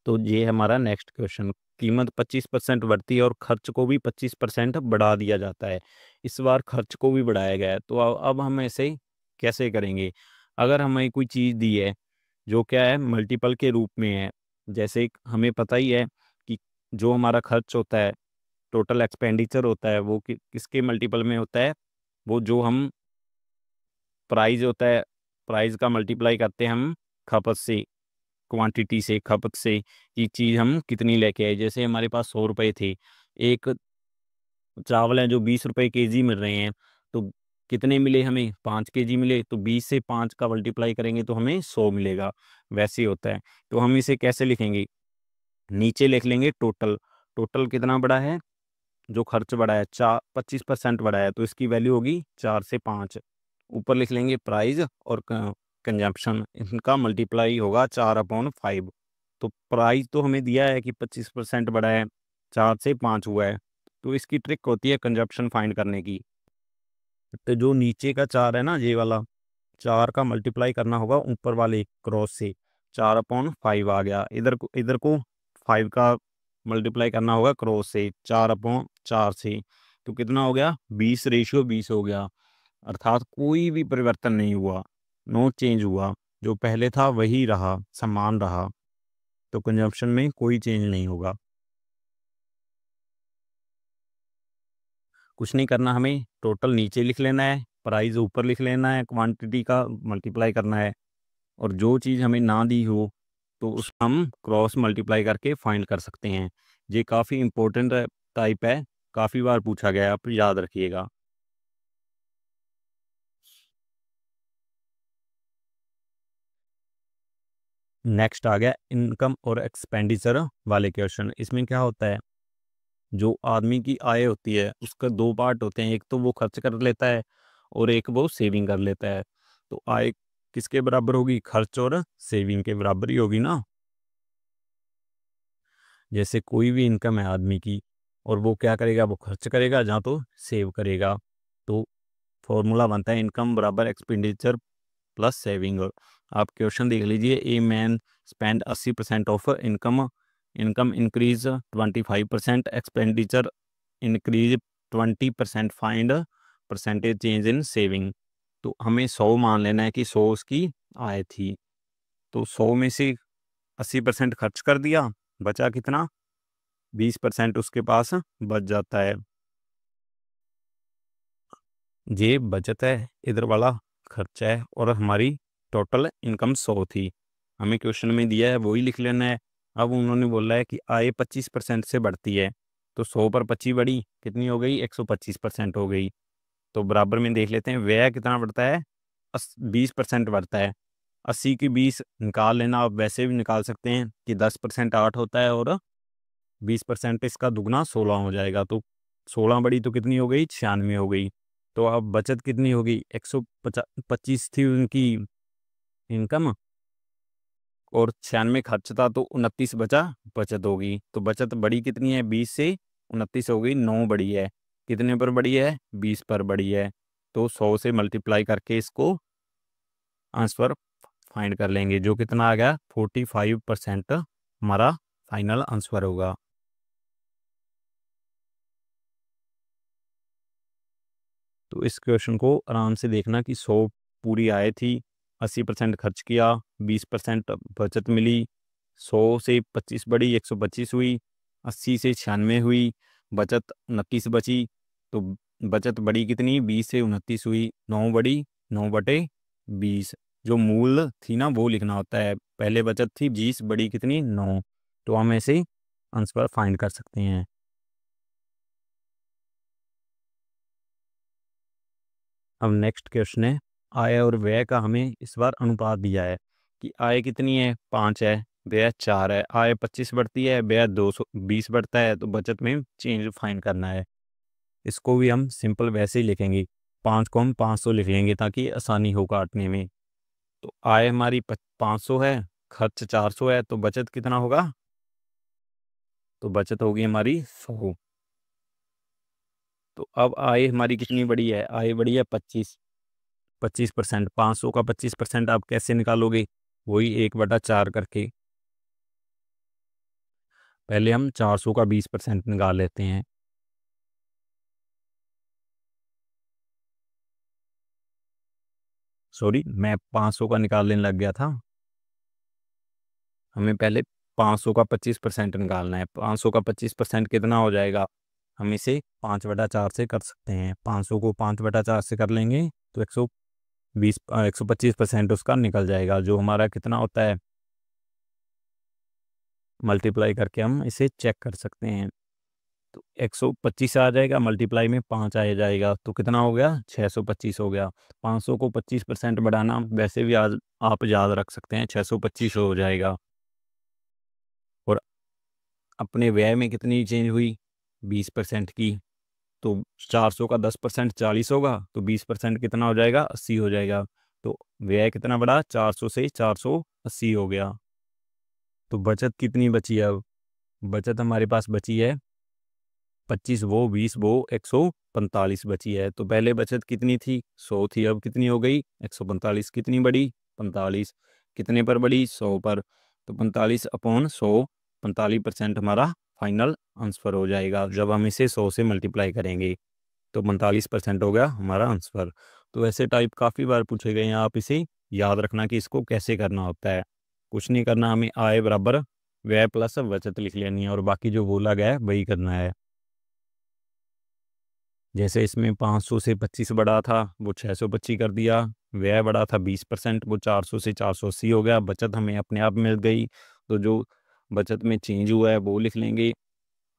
Speaker 1: तो ये हमारा नेक्स्ट क्वेश्चन, कीमत 25% बढ़ती है और खर्च को भी 25% बढ़ा दिया जाता है। इस बार खर्च को भी बढ़ाया गया है, तो अब हम ऐसे कैसे करेंगे। अगर हमें कोई चीज़ दी है जो क्या है मल्टीपल के रूप में है, जैसे हमें पता ही है कि जो हमारा खर्च होता है, टोटल एक्सपेंडिचर होता है, वो किसके मल्टीपल में होता है, वो जो हम प्राइस होता है, प्राइस का मल्टीप्लाई करते हैं हम खपत से, क्वांटिटी से, खपत से, कि चीज़ हम कितनी लेके आए। जैसे हमारे पास 100 रुपये थे, एक चावल है जो 20 रुपये kg मिल रहे हैं, तो कितने मिले हमें 5 kg मिले, तो 20 से 5 का मल्टीप्लाई करेंगे तो हमें 100 मिलेगा। वैसे ही होता है। तो हम इसे कैसे लिखेंगे, नीचे लिख लेंगे टोटल। टोटल कितना बड़ा है, जो खर्च बढ़ा है 25% बढ़ा है, तो इसकी वैल्यू होगी 4 से 5। ऊपर लिख लेंगे प्राइस और कंजम्पशन, इनका मल्टीप्लाई होगा 4/5। तो प्राइस तो हमें दिया है कि 25% बढ़ा है, 4 से 5 हुआ है, तो इसकी ट्रिक होती है कंजम्पशन फाइंड करने की। तो जो नीचे का 4 है ना, ये वाला 4 का मल्टीप्लाई करना होगा ऊपर वाले क्रॉस से, 4/5 आ गया। इधर को 5 का मल्टीप्लाई करना होगा क्रॉस से, 4/4 से, तो कितना हो गया 20/20 हो गया। अर्थात कोई भी परिवर्तन नहीं हुआ, नो चेंज हुआ, जो पहले था वही रहा, समान रहा। तो कंजम्पशन में कोई चेंज नहीं होगा। कुछ नहीं करना, हमें टोटल नीचे लिख लेना है, प्राइस ऊपर लिख लेना है, क्वांटिटी का मल्टीप्लाई करना है, और जो चीज़ हमें ना दी हो तो उसका हम क्रॉस मल्टीप्लाई करके फाइंड कर सकते हैं। ये काफ़ी इंपॉर्टेंट टाइप है, काफ़ी बार पूछा गया है, आप याद रखिएगा। नेक्स्ट आ गया इनकम और एक्सपेंडिचर वाले क्वेश्चन। इसमें क्या होता है, जो आदमी की आय होती है उसका दो पार्ट होते हैं, एक तो वो खर्च कर लेता है और एक वो सेविंग कर लेता है। तो आय किसके बराबर होगी? खर्च और सेविंग के बराबर ही होगी ना। जैसे कोई भी इनकम है आदमी की और वो क्या करेगा? वो खर्च करेगा या तो सेव करेगा। तो फॉर्मूला बनता है इनकम बराबर एक्सपेंडिचर प्लस सेविंग। आप क्वेश्चन देख लीजिए, a man spend 80% of income, income increase 25%, expenditure increase 20%, find percentage change in saving. तो हमें 100 मान लेना है कि 100 उसकी आय थी। तो 100 में से 80% खर्च कर दिया, बचा कितना? 20% उसके पास बच जाता है। ये बचत है, इधर वाला खर्चा है, और हमारी टोटल इनकम 100 थी। हमें क्वेश्चन में दिया है वही लिख लेना है। अब उन्होंने बोला है कि आय 25% से बढ़ती है, तो 100 पर 25 बढ़ी, कितनी हो गई? 125% हो गई। तो बराबर में देख लेते हैं व्यय कितना बढ़ता है? 20% बढ़ता है। 80 की 20 निकाल लेना, आप वैसे भी निकाल सकते हैं कि 10% 8 होता है और 20% इसका दुगना 16 हो जाएगा। तो 16 बड़ी तो कितनी हो गई? 96 हो गई। तो अब बचत कितनी होगी? 125 थी उनकी इनकम और 96 खर्च था, तो 29 बचा बचत होगी। तो बचत बड़ी कितनी है? 20 से 29 हो गई, 9 बड़ी है। कितने पर बड़ी है? 20 पर बड़ी है। तो 100 से मल्टीप्लाई करके इसको आंसर फाइंड कर लेंगे, जो कितना आ गया? 45% हमारा फाइनल आंसर होगा। तो इस क्वेश्चन को आराम से देखना कि 100 पूरी आय थी, 80% खर्च किया, 20% बचत मिली, 100 से 25 बढ़ी, 125 हुई, 80 से 96 हुई, बचत 29 बची। तो बचत बढ़ी कितनी? 20 से 29 हुई, 9 बढ़ी, 9/20। जो मूल थी ना वो लिखना होता है। पहले बचत थी 20, बढ़ी कितनी? 9। तो हम ऐसे आंसर फाइंड कर सकते हैं। अब नेक्स्ट क्वेश्चन है, आय और व्यय का हमें इस बार अनुपात दिया है कि आय कितनी है? 5 है, व्यय 4 है। आय 25 बढ़ती है, व्यय 220 बढ़ता है, तो बचत में चेंज फाइंड करना है। इसको भी हम सिंपल वैसे ही लिखेंगे, 5 को हम 500 लिख लेंगे ताकि आसानी हो काटने में। तो आय हमारी 500 है, खर्च 400 है, तो बचत कितना होगा? तो बचत होगी हमारी 100। तो अब आय हमारी कितनी बड़ी है? आय बड़ी है 25%। 500 का 25% आप कैसे निकालोगे? वही 1/4 करके। पहले हम 400 का 20% निकाल लेते हैं। सॉरी, मैं 500 का निकालने लग गया था। हमें पहले 500 का 25% निकालना है। 500 का 25% कितना हो जाएगा? हम इसे 5/4 से कर सकते हैं। 500 को 5/4 से कर लेंगे तो 125% उसका निकल जाएगा, जो हमारा कितना होता है? मल्टीप्लाई करके हम इसे चेक कर सकते हैं। तो 125 आ जाएगा, मल्टीप्लाई में 5 आ जाएगा, तो कितना हो गया? 625 हो गया। 500 को 25% बढ़ाना वैसे भी आज आप याद रख सकते हैं, 625 हो जाएगा। और अपने व्यय में कितनी चेंज हुई? 20% की। तो 400 का 10% 40 होगा, तो 20% कितना हो जाएगा? 80 हो जाएगा। तो व्यय कितना बढ़ा? 400 से 480 हो गया। तो बचत कितनी बची है अब? बचत हमारे पास बची है 25 वो 20 वो 145 बची है। तो पहले बचत कितनी थी? 100 थी, अब कितनी हो गई? 145। कितनी बढ़ी? 45। कितने पर बढ़ी? 100 पर। तो 45/100, 45% हमारा फाइनल आंसर हो जाएगा जब हम इसे 100 से मल्टीप्लाई करेंगे। तो 45% हो गया हमारा आंसर। तो ऐसे टाइप काफ़ी बार पूछे गए हैं, आप इसे याद रखना कि इसको कैसे करना होता है। कुछ नहीं करना, हमें आय बराबर व्यय प्लस बचत लिख लेनी है और बाकी जो बोला गया है वही करना है। जैसे इसमें 500 से 25 बढ़ा था, वो 625 कर दिया। व्यय बढ़ा था 20%, वो 400 से 480 हो गया। बचत हमें अपने आप मिल गई, तो जो बचत में चेंज हुआ है वो लिख लेंगे,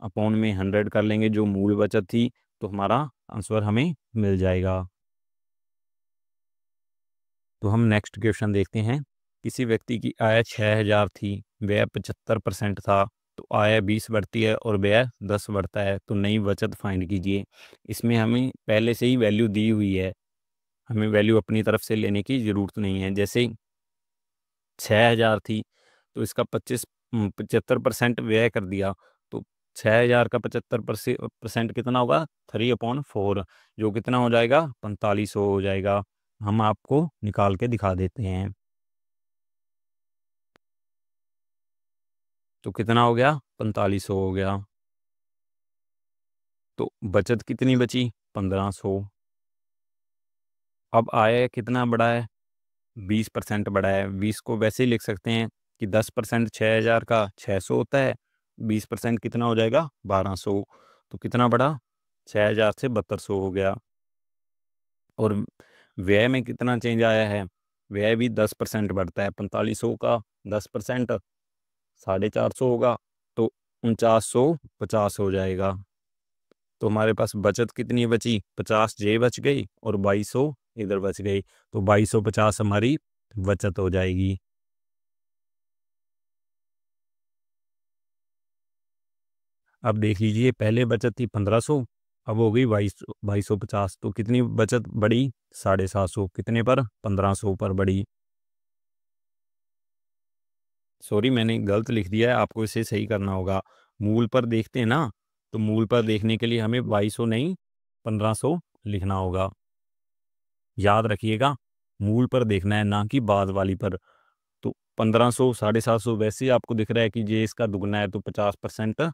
Speaker 1: अपॉन में 100 कर लेंगे जो मूल बचत थी, तो हमारा आंसर हमें मिल जाएगा। तो हम नेक्स्ट क्वेश्चन देखते हैं। किसी व्यक्ति की आय 6000 थी, व्यय 75% था, तो आय 20 बढ़ती है और व्यय 10 बढ़ता है, तो नई बचत फाइंड कीजिए। इसमें हमें पहले से ही वैल्यू दी हुई है, हमें वैल्यू अपनी तरफ से लेने की ज़रूरत नहीं है। जैसे 6,000 थी, तो इसका 75% व्यय कर दिया, तो 6,000 का 75% कितना होगा? 3/4, जो कितना हो जाएगा? 4500 हो जाएगा। हम आपको निकाल के दिखा देते हैं। तो कितना हो गया? 4500 हो गया। तो बचत कितनी बची? 1500। अब आय कितना बढ़ा है? 20% बढ़ा है। 20 को वैसे ही लिख सकते हैं कि 10% 6,000 का 600 होता है, 20% कितना हो जाएगा? 1200। तो कितना बढ़ा? 6,000 से 7200 हो गया। और व्यय में कितना चेंज आया है? व्यय भी 10% बढ़ता है। 4500 का 10% 450 होगा, तो 4950 हो जाएगा। तो हमारे पास बचत कितनी बची? 50 जे बच गई और 2200 इधर बच गई, तो 2250 हमारी बचत हो जाएगी। अब देख लीजिए, पहले बचत थी 1500, अब हो गई 2250, तो कितनी बचत बढ़ी? 750। कितने पर? 1500 पर बढ़ी। सॉरी, मैंने गलत लिख दिया है, आपको इसे सही करना होगा। मूल पर देखते हैं ना, तो मूल पर देखने के लिए हमें 2200 नहीं 1500 लिखना होगा। याद रखिएगा, मूल पर देखना है, ना कि बाद वाली पर। तो 1500 750 वैसे ही आपको दिख रहा है कि ये इसका दुगना है, तो 50%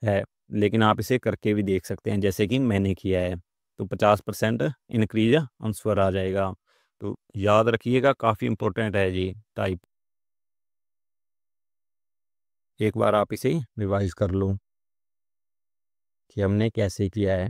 Speaker 1: है। लेकिन आप इसे करके भी देख सकते हैं, जैसे कि मैंने किया है। तो 50% इंक्रीज आंसर आ जाएगा। तो याद रखिएगा, काफ़ी इंपॉर्टेंट है ये टाइप। एक बार आप इसे रिवाइज कर लो कि हमने कैसे किया है।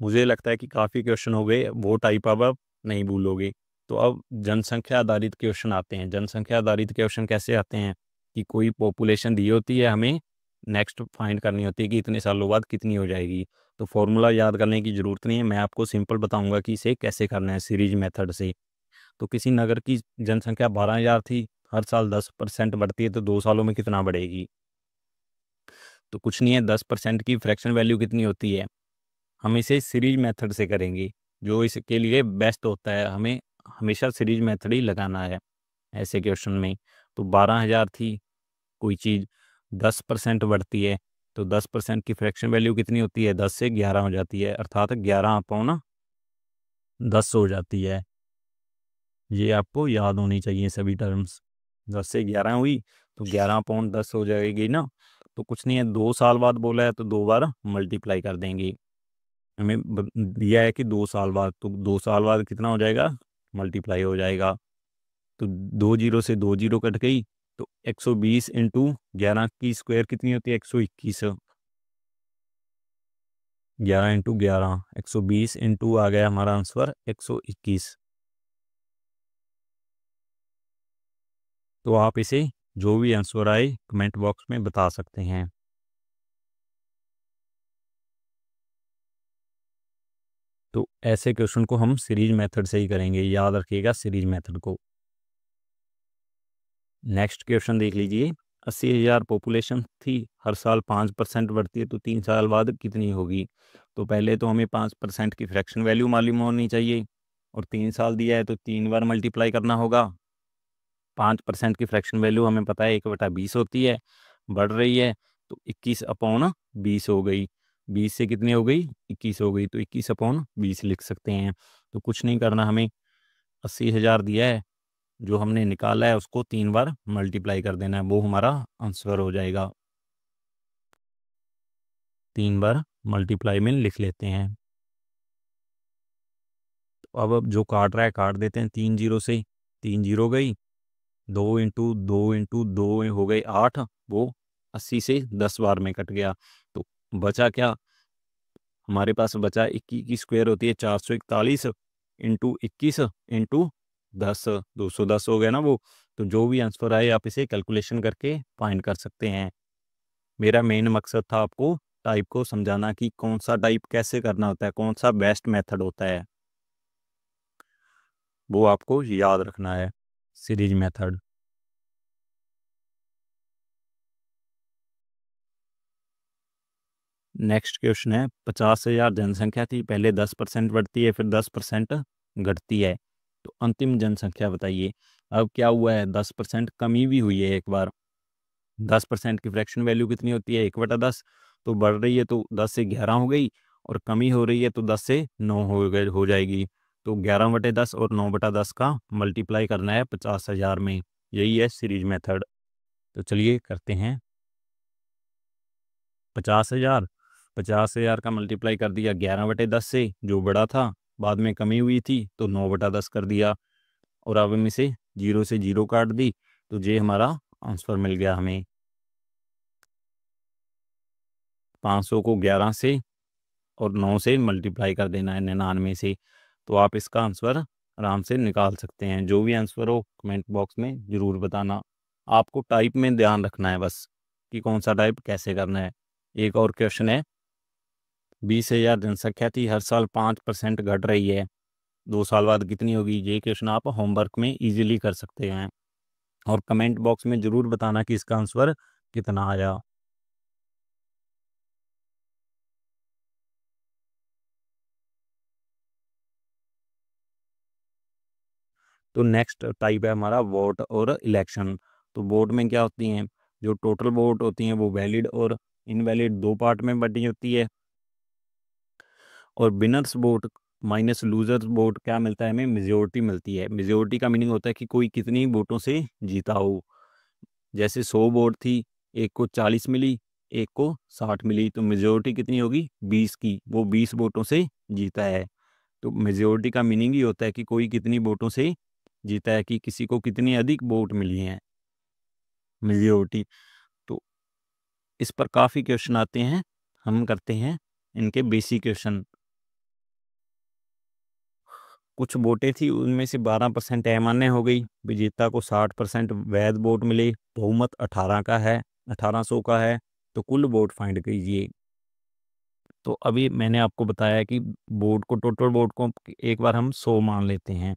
Speaker 1: मुझे लगता है कि काफ़ी क्वेश्चन हो गए, वो टाइप अब आप नहीं भूलोगे। तो अब जनसंख्या आधारित क्वेश्चन आते हैं। जनसंख्या आधारित क्वेश्चन कैसे आते हैं कि कोई पॉपुलेशन दी होती है, हमें नेक्स्ट फाइंड करनी होती है कि इतने सालों बाद कितनी हो जाएगी। तो फॉर्मूला याद करने की ज़रूरत नहीं है, मैं आपको सिंपल बताऊंगा कि इसे कैसे करना है सीरीज मेथड से। तो किसी नगर की जनसंख्या 12,000 थी, हर साल 10% बढ़ती है, तो 2 सालों में कितना बढ़ेगी? तो कुछ नहीं है, 10% की फ्रैक्शन वैल्यू कितनी होती है? हम इसे सीरीज मेथड से करेंगे, जो इसके लिए बेस्ट होता है। हमें हमेशा सीरीज मेथड ही लगाना है ऐसे क्वेश्चन में। तो 12,000 थी कोई चीज़, 10% बढ़ती है, तो 10% की फ्रैक्शन वैल्यू कितनी होती है? 10 से 11 हो जाती है, अर्थात 11/10 हो जाती है। ये आपको याद होनी चाहिए सभी टर्म्स। 10 से 11 हुई, तो 11/10 हो जाएगी ना। तो कुछ नहीं है, 2 साल बाद बोला है, तो 2 बार मल्टीप्लाई कर देंगे। हमें दिया है कि 2 साल बाद, तो 2 साल बाद कितना हो जाएगा? मल्टीप्लाई हो जाएगा। तो 2 जीरो से 2 जीरो कट गई, तो 120 इंटू 11 की स्क्वायर कितनी होती है? 121। 11 इंटू 11, 120 इंटू आ गया हमारा आंसर 121। तो आप इसे जो भी आंसर आए कमेंट बॉक्स में बता सकते हैं। तो ऐसे क्वेश्चन को हम सीरीज मेथड से ही करेंगे, याद रखिएगा सीरीज मेथड को। नेक्स्ट क्वेश्चन देख लीजिए। 80,000 पॉपुलेशन थी, हर साल 5% बढ़ती है, तो 3 साल बाद कितनी होगी? तो पहले तो हमें 5% की फ्रैक्शन वैल्यू मालूम होनी चाहिए, और 3 साल दिया है, तो 3 बार मल्टीप्लाई करना होगा। 5% की फ्रैक्शन वैल्यू हमें पता है 1/20 होती है, बढ़ रही है, तो 21/20 हो गई। 20 से कितनी हो गई? 21 हो गई, तो 21/20 लिख सकते हैं। तो कुछ नहीं करना, हमें 80,000 दिया है, जो हमने निकाला है उसको 3 बार मल्टीप्लाई कर देना है, वो हमारा आंसर हो जाएगा। 3 बार मल्टीप्लाई में लिख लेते हैं। तो अब जो काट रहा है काट देते हैं 3 जीरो से। 3 जीरो गई, 2 इंटू 2 हो गई 8, वो 80 से 10 बार में कट गया। तो बचा क्या? हमारे पास बचा 21 की स्क्वायर होती है 441, इंटू 21 इंटू 10, 210 हो गया ना वो। तो जो भी आंसर आए आप इसे कैलकुलेशन करके फाइंड कर सकते हैं। मेरा मेन मकसद था आपको टाइप को समझाना कि कौन सा टाइप कैसे करना होता है, कौन सा बेस्ट मेथड होता है। वो आपको याद रखना है, सीरीज मेथड। नेक्स्ट क्वेश्चन है, 50,000 जनसंख्या थी, पहले 10% बढ़ती है फिर 10% घटती है, तो अंतिम जनसंख्या बताइए। अब क्या हुआ है, 10% कमी भी हुई है एक बार। 10% की फ्रैक्शन वैल्यू कितनी होती है, 1/10। तो बढ़ रही है तो 10 से 11 हो गई, और कमी हो रही है तो 10 से 9 हो जाएगी। तो 11/10 और 9/10 का मल्टीप्लाई करना है 50,000 में, यही है सीरीज मेथड। तो चलिए करते हैं। 50,000, 50,000 का मल्टीप्लाई कर दिया 11/10 से, जो बड़ा था, बाद में कमी हुई थी तो 9/10 कर दिया, और अब हम इसे 0 से 0 काट दी, तो ये हमारा आंसर मिल गया हमें। 500 को 11 से और 9 से मल्टीप्लाई कर देना है 99 से, तो आप इसका आंसर आराम से निकाल सकते हैं। जो भी आंसर हो कमेंट बॉक्स में ज़रूर बताना। आपको टाइप में ध्यान रखना है बस, कि कौन सा टाइप कैसे करना है। एक और क्वेश्चन है, 20,000 जनसंख्या थी, हर साल 5% घट रही है, 2 साल बाद कितनी होगी। ये क्वेश्चन आप होमवर्क में इजीली कर सकते हैं, और कमेंट बॉक्स में ज़रूर बताना कि इसका आंसर कितना आया। तो नेक्स्ट टाइप है हमारा वोट और इलेक्शन। तो वोट में क्या होती हैं, जो टोटल वोट होती हैं वो वैलिड और इनवैलिड दो पार्ट में बटी होती है, और winners vote minus losers vote क्या मिलता है, हमें मेजोरिटी मिलती है। मेजोरिटी का मीनिंग होता है कि कोई कितनी वोटों से जीता हो। जैसे 100 वोट थी, एक को 40 मिली, एक को 60 मिली, तो मेजोरिटी कितनी होगी, 20 की, वो 20 वोटों से जीता है। तो मेजोरिटी का मीनिंग ही होता है कि कोई कितनी वोटों से जीता है, कि किसी को कितनी अधिक वोट मिली हैं, मेजोरिटी। तो इस पर काफ़ी क्वेश्चन आते हैं, हम करते हैं इनके बेसिक क्वेश्चन। कुछ वोटें थी, उनमें से 12% अमान्य हो गई, विजेता को 60% वैध वोट मिले, बहुमत 18 का है, 1800 का है, तो कुल वोट फाइंड कीजिए। तो अभी मैंने आपको बताया कि वोट को, टोटल वोट को एक बार हम 100 मान लेते हैं,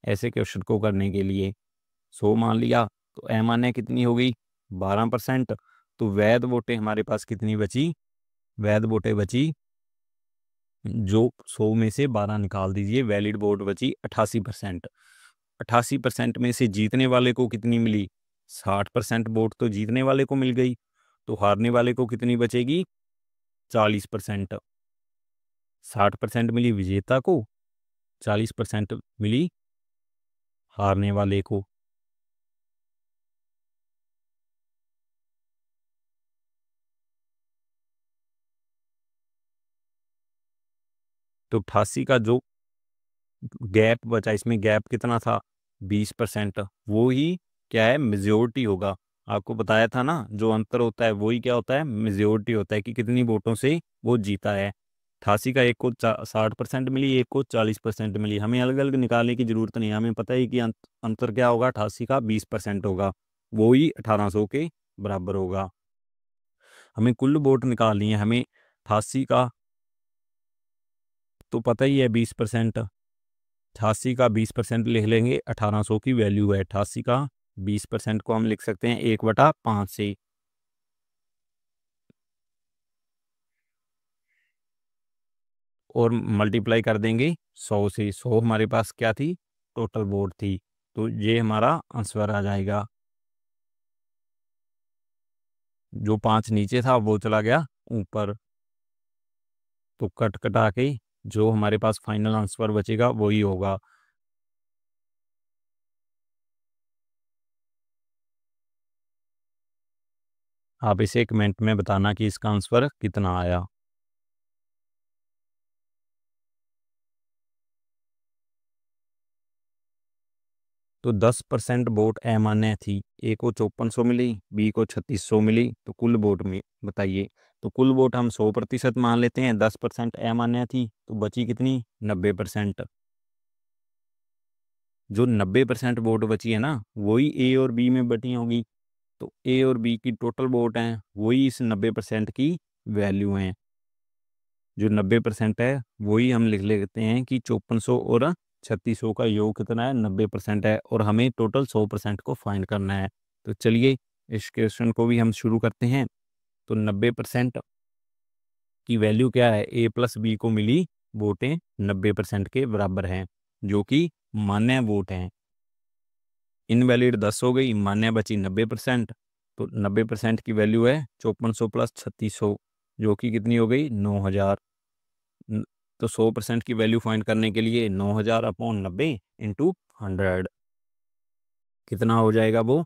Speaker 1: ऐसे क्वेश्चन को करने के लिए 100 मान लिया, तो अमान्य कितनी हो गई, 12%। तो वैध वोटें हमारे पास कितनी बची, वैध वोटें बची, जो 100 में से 12 निकाल दीजिए, वैलिड वोट बची 88%। 88% में से जीतने वाले को कितनी मिली, 60% वोट तो जीतने वाले को मिल गई, तो हारने वाले को कितनी बचेगी, 40%। 60% मिली विजेता को, 40% मिली हारने वाले को। तो 88 का जो गैप बचा, इसमें गैप कितना था, 20%, वो ही क्या है, मेजोरिटी होगा। आपको बताया था ना, जो अंतर होता है वही क्या होता है, मेजोरिटी होता है, कि कितनी वोटों से वो जीता है। 88 का एक को 60% मिली, एक को 40% मिली, हमें अलग अलग निकालने की जरूरत नहीं है, हमें पता है कि अंतर क्या होगा, 88 का 20% होगा, वो ही 1800 के बराबर होगा। हमें कुल वोट निकालनी है, हमें 88 का तो पता ही है 20%, 88 का 20% लिख लेंगे, 1800 की वैल्यू है, 88 का 20% को हम लिख सकते हैं 1/5 से, और मल्टीप्लाई कर देंगे 100 से। 100 हमारे पास क्या थी, टोटल वोट थी, तो ये हमारा आंसर आ जाएगा। जो 5 नीचे था वो चला गया ऊपर, तो कट कटा के जो हमारे पास फाइनल आंसर बचेगा वही होगा। आप इसे कमेंट में बताना कि इसका आंसर कितना आया। तो 10% वोट अमान्य थी, ए को 5400 मिली, बी को 3600 मिली, तो कुल वोट में बताइए। तो कुल वोट हम 100% मान लेते हैं, 10% अमान्य थी, तो बची कितनी, 90%। जो 90% वोट बची है ना, वही ए और बी में बटी होगी, तो ए और बी की टोटल वोट हैं, वही इस 90% की वैल्यू हैं। जो 90% है वही हम लिख लेते हैं कि 5400 और 3600 का योग कितना है, 90% है, और हमें टोटल 100% को फाइंड करना है। तो चलिए इस क्वेश्चन को भी हम शुरू करते हैं। तो 90% की वैल्यू क्या है, ए प्लस बी को मिली वोटें 90% के बराबर हैं, जो कि मान्य वोट हैं। इनवैलिड 10 हो गई, मान्य बची 90%। तो 90% की वैल्यू है 5400 प्लस 3600, जो कि कितनी हो गई, 9000। तो 100% की वैल्यू फाइंड करने के लिए 9000 अपॉन 90 इंटू 100 कितना हो जाएगा वो,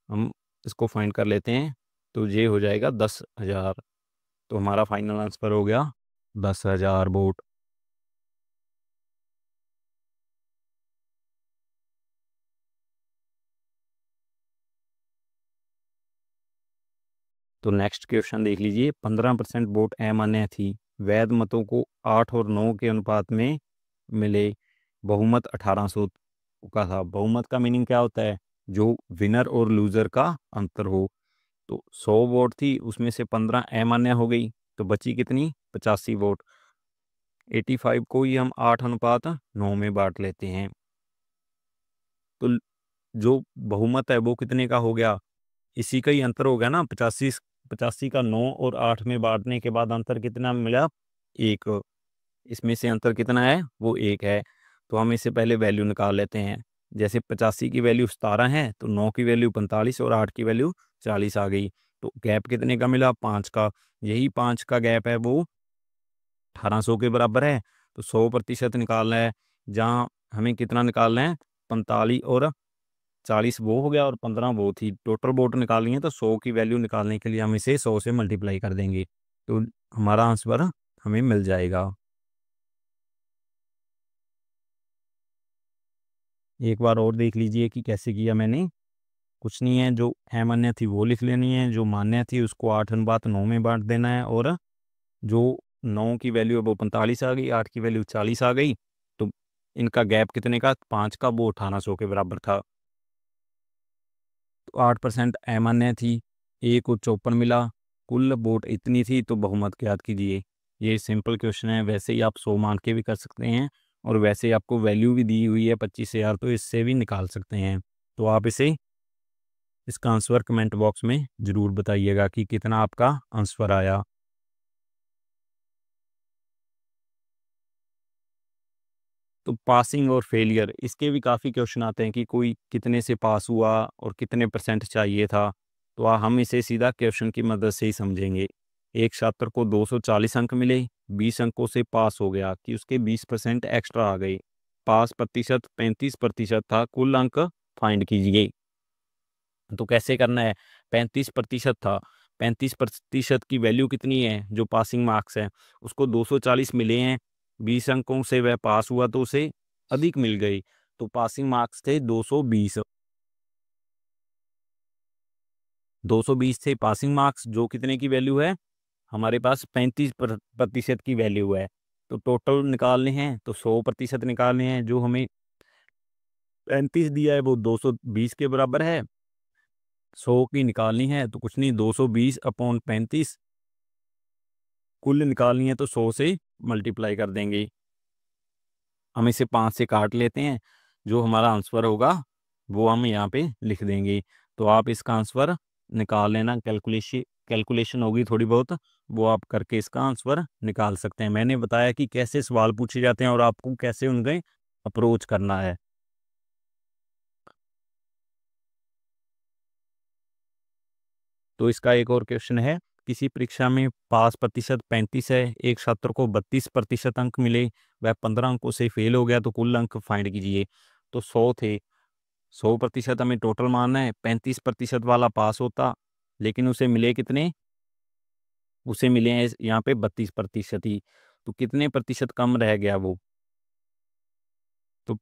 Speaker 1: हम इसको फाइंड कर लेते हैं। तो ये हो जाएगा 10,000। तो हमारा फाइनल आंसर हो गया 10,000 वोट। तो नेक्स्ट क्वेश्चन देख लीजिए। 15% वोट अमान्य थी। वैध मतों को 8 और 9 के अनुपात में मिले। बहुमत 1800 का था। बहुमत का मीनिंग क्या होता है, जो विनर और लूजर का अंतर हो। तो 100 वोट थी, उसमें से 15 अमान्य हो गई, तो बची कितनी, 85 वोट। 85 को ही हम 8:9 में बांट लेते हैं। तो जो बहुमत है वो कितने का हो गया, इसी का ही अंतर हो गया ना। 85 का 9 और 8 में बांटने के बाद अंतर कितना मिला, 1। इसमें से अंतर कितना है, वो 1 है। तो हम इससे पहले वैल्यू निकाल लेते हैं। जैसे 85 की वैल्यू 17 है, तो 9 की वैल्यू 45 और 8 की वैल्यू 40 आ गई। तो गैप कितने का मिला, 5 का। यही 5 का गैप है वो 1800 के बराबर है। तो 100% निकालना है, जहाँ हमें कितना निकालना है, 45 और 40 वो हो गया और 15 वो थी। टोटल वोट निकालनी है, तो 100 की वैल्यू निकालने के लिए हम इसे 100 से मल्टीप्लाई कर देंगे, तो हमारा आंसर हमें मिल जाएगा। एक बार और देख लीजिए कि कैसे किया मैंने। कुछ नहीं है, जो अमान्य थी वो लिख लेनी है, जो मान्य थी उसको 8:9 में बांट देना है, और जो 9 की वैल्यू है वो 45 आ गई, 8 की वैल्यू 40 आ गई। तो इनका गैप कितने का, 5 का, वो 1800 के बराबर था। तो 8% अमान्य थी, ए को 54 मिला, कुल वोट इतनी थी, तो बहुमत ज्ञात कीजिए। ये सिंपल क्वेश्चन है। वैसे ही आप 100 मान के भी कर सकते हैं, और वैसे ही आपको वैल्यू भी दी हुई है 25,000, तो इससे भी निकाल सकते हैं। तो आप इसे, इसका आंसर कमेंट बॉक्स में ज़रूर बताइएगा कि कितना आपका आंसर आया। तो पासिंग और फेलियर, इसके भी काफ़ी क्वेश्चन आते हैं कि कोई कितने से पास हुआ और कितने परसेंट चाहिए था। तो हम इसे सीधा क्वेश्चन की मदद से ही समझेंगे। एक छात्र को 240 अंक मिले, 20 अंकों से पास हो गया, कि उसके 20% एक्स्ट्रा आ गए। पास प्रतिशत 35% था, कुल अंक फाइंड कीजिए। तो कैसे करना है, 35% था, 35% की वैल्यू कितनी है, जो पासिंग मार्क्स है, उसको 240 मिले हैं, 20 अंकों से वह पास हुआ, तो उसे अधिक मिल गई। तो पासिंग मार्क्स थे 220, 220 थे पासिंग मार्क्स, जो कितने की वैल्यू है, हमारे पास 35% की वैल्यू है। तो टोटल निकालने हैं, तो 100% निकालने हैं। जो हमें 35 दिया है वो 220 के बराबर है। 100 की निकालनी है, तो कुछ नहीं, 220 अपॉन 35, कुल निकालनी है तो 100 से मल्टीप्लाई कर देंगे। हम इसे 5 से काट लेते हैं, जो हमारा आंसर होगा वो हम यहाँ पे लिख देंगे। तो आप इसका आंसर निकाल लेना, कैलकुलेशन होगी थोड़ी बहुत, वो आप करके इसका आंसर निकाल सकते हैं। मैंने बताया कि कैसे सवाल पूछे जाते हैं और आपको कैसे उनके अप्रोच करना है। तो इसका एक और क्वेश्चन है। किसी परीक्षा में पास प्रतिशत 35 है, एक छात्र को 32% अंक मिले, वह 15 अंकों से फेल हो गया, तो कुल अंक फाइंड कीजिए। तो 100 थे, 100% हमें टोटल मानना है। 35% वाला पास होता, लेकिन उसे मिले कितने, उसे मिले हैं यहाँ पे 32% ही। तो कितने प्रतिशत कम रह गया वो, तो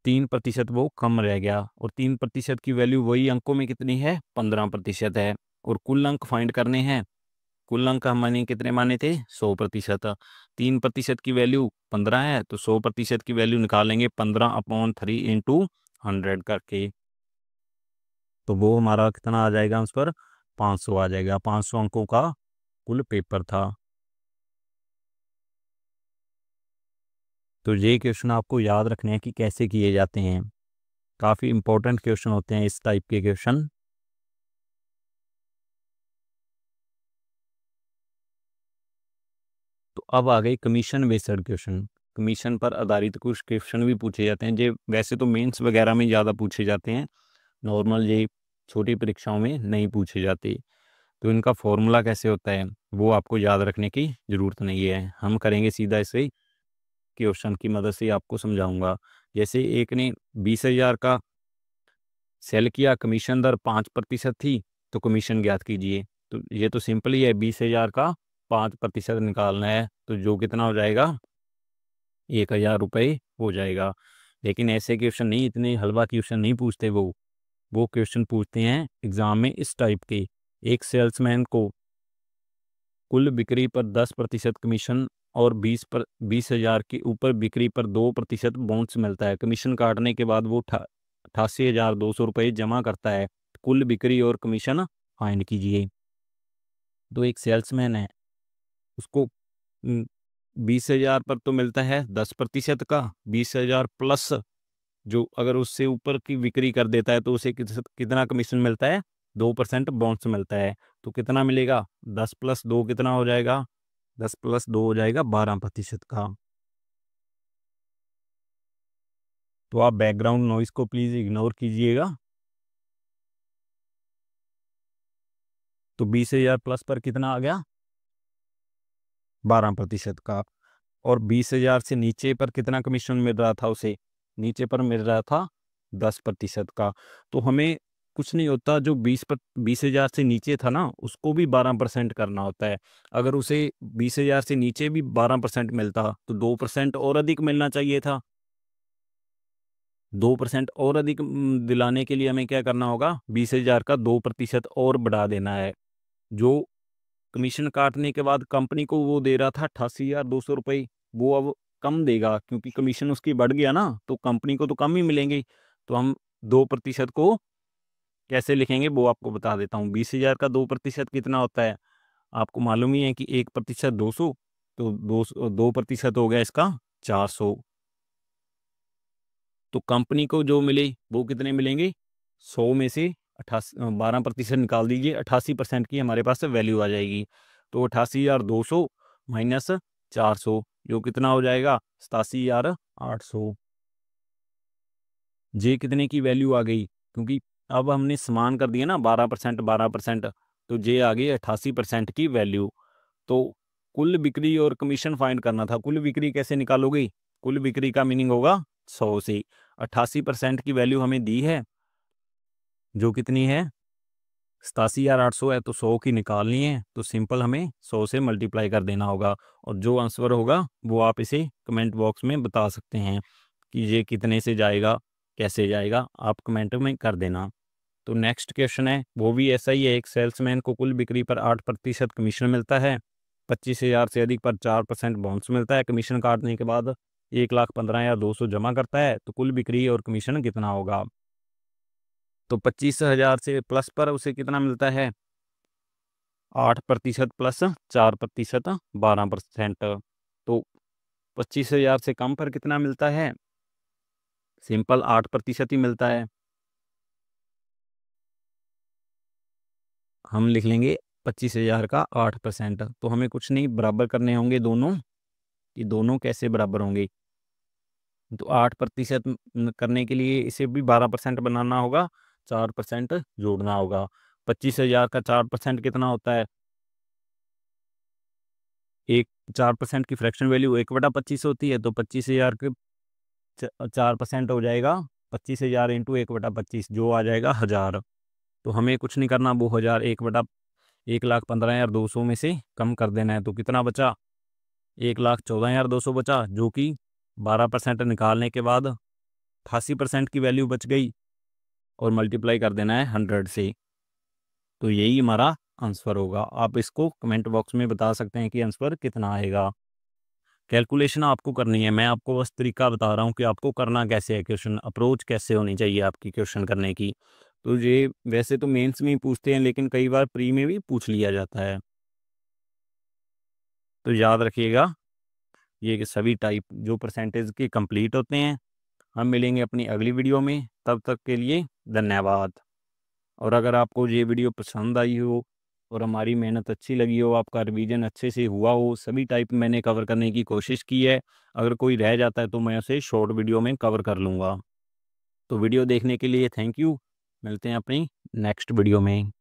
Speaker 1: 3% वो कम रह गया। और 3% की वैल्यू वही अंकों में कितनी है, 15% है। और कुल अंक फाइंड करने हैं। कुल अंक हमने कितने माने थे, 100%। 3% की वैल्यू 15 है, तो 100% की वैल्यू निकालेंगे 15/3 इंटू 100 करके। तो वो हमारा कितना आ जाएगा आंसर, 500 आ जाएगा। 500 अंकों का कुल पेपर था। तो ये क्वेश्चन आपको याद रखने हैं कि कैसे किए जाते हैं। काफ़ी इंपॉर्टेंट क्वेश्चन होते हैं इस टाइप के क्वेश्चन। तो अब आ गए कमीशन बेस्ड क्वेश्चन। कमीशन पर आधारित कुछ क्वेश्चन भी पूछे जाते हैं। ये वैसे तो मेंस वगैरह में ज़्यादा पूछे जाते हैं, नॉर्मल ये छोटी परीक्षाओं में नहीं पूछे जाते। तो इनका फॉर्मूला कैसे होता है वो आपको याद रखने की ज़रूरत नहीं है। हम करेंगे सीधा इसे क्वेश्चन की मदद से आपको समझाऊंगा। जैसे एक ने 20,000 का सेल किया, कमीशन दर 5% थी, तो कमीशन ज्ञात कीजिए। तो ये तो सिंपल ही है, 20,000 का 5% निकालना है, तो जो कितना हो जाएगा 1,000 रुपये हो जाएगा। लेकिन ऐसे क्वेश्चन नहीं, इतने हलवा क्वेश्चन नहीं पूछते वो क्वेश्चन पूछते हैं एग्जाम में इस टाइप के। एक सेल्समैन को कुल बिक्री पर 10% कमीशन और 20,000 के ऊपर बिक्री पर 2% बोनस मिलता है। कमीशन काटने के बाद वो 88,200 रुपये जमा करता है। कुल बिक्री और कमीशन फाइंड कीजिए। तो एक सेल्समैन है, उसको 20,000 पर तो मिलता है 10% का, 20,000 प्लस जो अगर उससे ऊपर की बिक्री कर देता है तो उसे कितना कमीशन मिलता है, 2% बोनस मिलता है। तो कितना मिलेगा, 10+2 कितना हो जाएगा, 10+2 हो जाएगा 12% का। तो आप बैकग्राउंड नॉइस को प्लीज़ इग्नोर कीजिएगा। तो 20,000 प्लस पर कितना आ गया, 12% का। और 20,000 से नीचे पर कितना कमीशन मिल रहा था उसे, नीचे पर मिल रहा था 10% का। तो हमें कुछ नहीं होता, जो 20,000 से नीचे था ना उसको भी 12% करना होता है। अगर उसे 20,000 से नीचे भी 12% मिलता तो 2% और अधिक मिलना चाहिए था। 2% और अधिक दिलाने के लिए हमें क्या करना होगा, 20,000 का 2% और बढ़ा देना है। जो कमीशन काटने के बाद कंपनी को वो दे रहा था 88,200 रुपये, वो अब कम देगा क्योंकि कमीशन उसकी बढ़ गया ना, तो कंपनी को तो कम ही मिलेंगे। तो हम 2% को कैसे लिखेंगे वो आपको बता देता हूँ। 20,000 का 2% कितना होता है, आपको मालूम ही है कि 1% 200, तो 2% हो गया इसका 400। तो कंपनी को जो मिले वो कितने मिलेंगे, 100 में से 12% निकाल दीजिए, 88% की हमारे पास वैल्यू आ जाएगी। तो 88,200 माइनस 400 जो कितना हो जाएगा, 87,800। जे कितने की वैल्यू आ गई, क्योंकि अब हमने समान कर दिया ना 12% 12%, तो जे आ गई 88% की वैल्यू। तो कुल बिक्री और कमीशन फाइंड करना था। कुल बिक्री कैसे निकालोगे, कुल बिक्री का मीनिंग होगा 100 से 88% की वैल्यू हमें दी है जो कितनी है 87,800 है, तो 100 की निकालनी है, तो सिंपल हमें 100 से मल्टीप्लाई कर देना होगा। और जो आंसर होगा वो आप इसे कमेंट बॉक्स में बता सकते हैं कि ये कितने से जाएगा, कैसे जाएगा, आप कमेंट में कर देना। तो नेक्स्ट क्वेश्चन है, वो भी ऐसा ही है। एक सेल्समैन को कुल बिक्री पर 8% कमीशन मिलता है, 25,000 से अधिक पर 4% बोनस मिलता है। कमीशन काटने के बाद 1,15,200 जमा करता है, तो कुल बिक्री और कमीशन कितना होगा। तो 25,000 से प्लस पर उसे कितना मिलता है, 8% प्लस 4% 12%। तो 25,000 से कम पर कितना मिलता है, सिंपल 8% ही मिलता है। हम लिख लेंगे 25,000 का 8%। तो हमें कुछ नहीं, बराबर करने होंगे दोनों, कि दोनों कैसे बराबर होंगे। तो 8% करने के लिए इसे भी 12% बनाना होगा, 4% जोड़ना होगा। 25,000 का 4% कितना होता है, एक 4% की फ्रैक्शन वैल्यू 1/25 होती है। तो 25,000 के 4% हो जाएगा 25,000 इंटू 1/25, जो आ जाएगा 1,000। तो हमें कुछ नहीं करना, वो 1,000 1,15,200 में से कम कर देना है। तो कितना बचा, 1,14,200 बचा, जो कि 12% निकालने के बाद 88% की वैल्यू बच गई, और मल्टीप्लाई कर देना है 100 से। तो यही हमारा आंसर होगा। आप इसको कमेंट बॉक्स में बता सकते हैं कि आंसर कितना आएगा। कैलकुलेशन आपको करनी है, मैं आपको बस तरीका बता रहा हूँ कि आपको करना कैसे है, क्वेश्चन अप्रोच कैसे होनी चाहिए आपकी क्वेश्चन करने की। तो ये वैसे तो मेंस में ही पूछते हैं, लेकिन कई बार प्री में भी पूछ लिया जाता है, तो याद रखिएगा। ये सभी टाइप जो परसेंटेज के कंप्लीट होते हैं। हम मिलेंगे अपनी अगली वीडियो में, तब तक के लिए धन्यवाद। और अगर आपको ये वीडियो पसंद आई हो और हमारी मेहनत अच्छी लगी हो, आपका रिवीजन अच्छे से हुआ हो, सभी टाइप मैंने कवर करने की कोशिश की है, अगर कोई रह जाता है तो मैं उसे शॉर्ट वीडियो में कवर कर लूँगा। तो वीडियो देखने के लिए थैंक यू। मिलते हैं अपनी नेक्स्ट वीडियो में।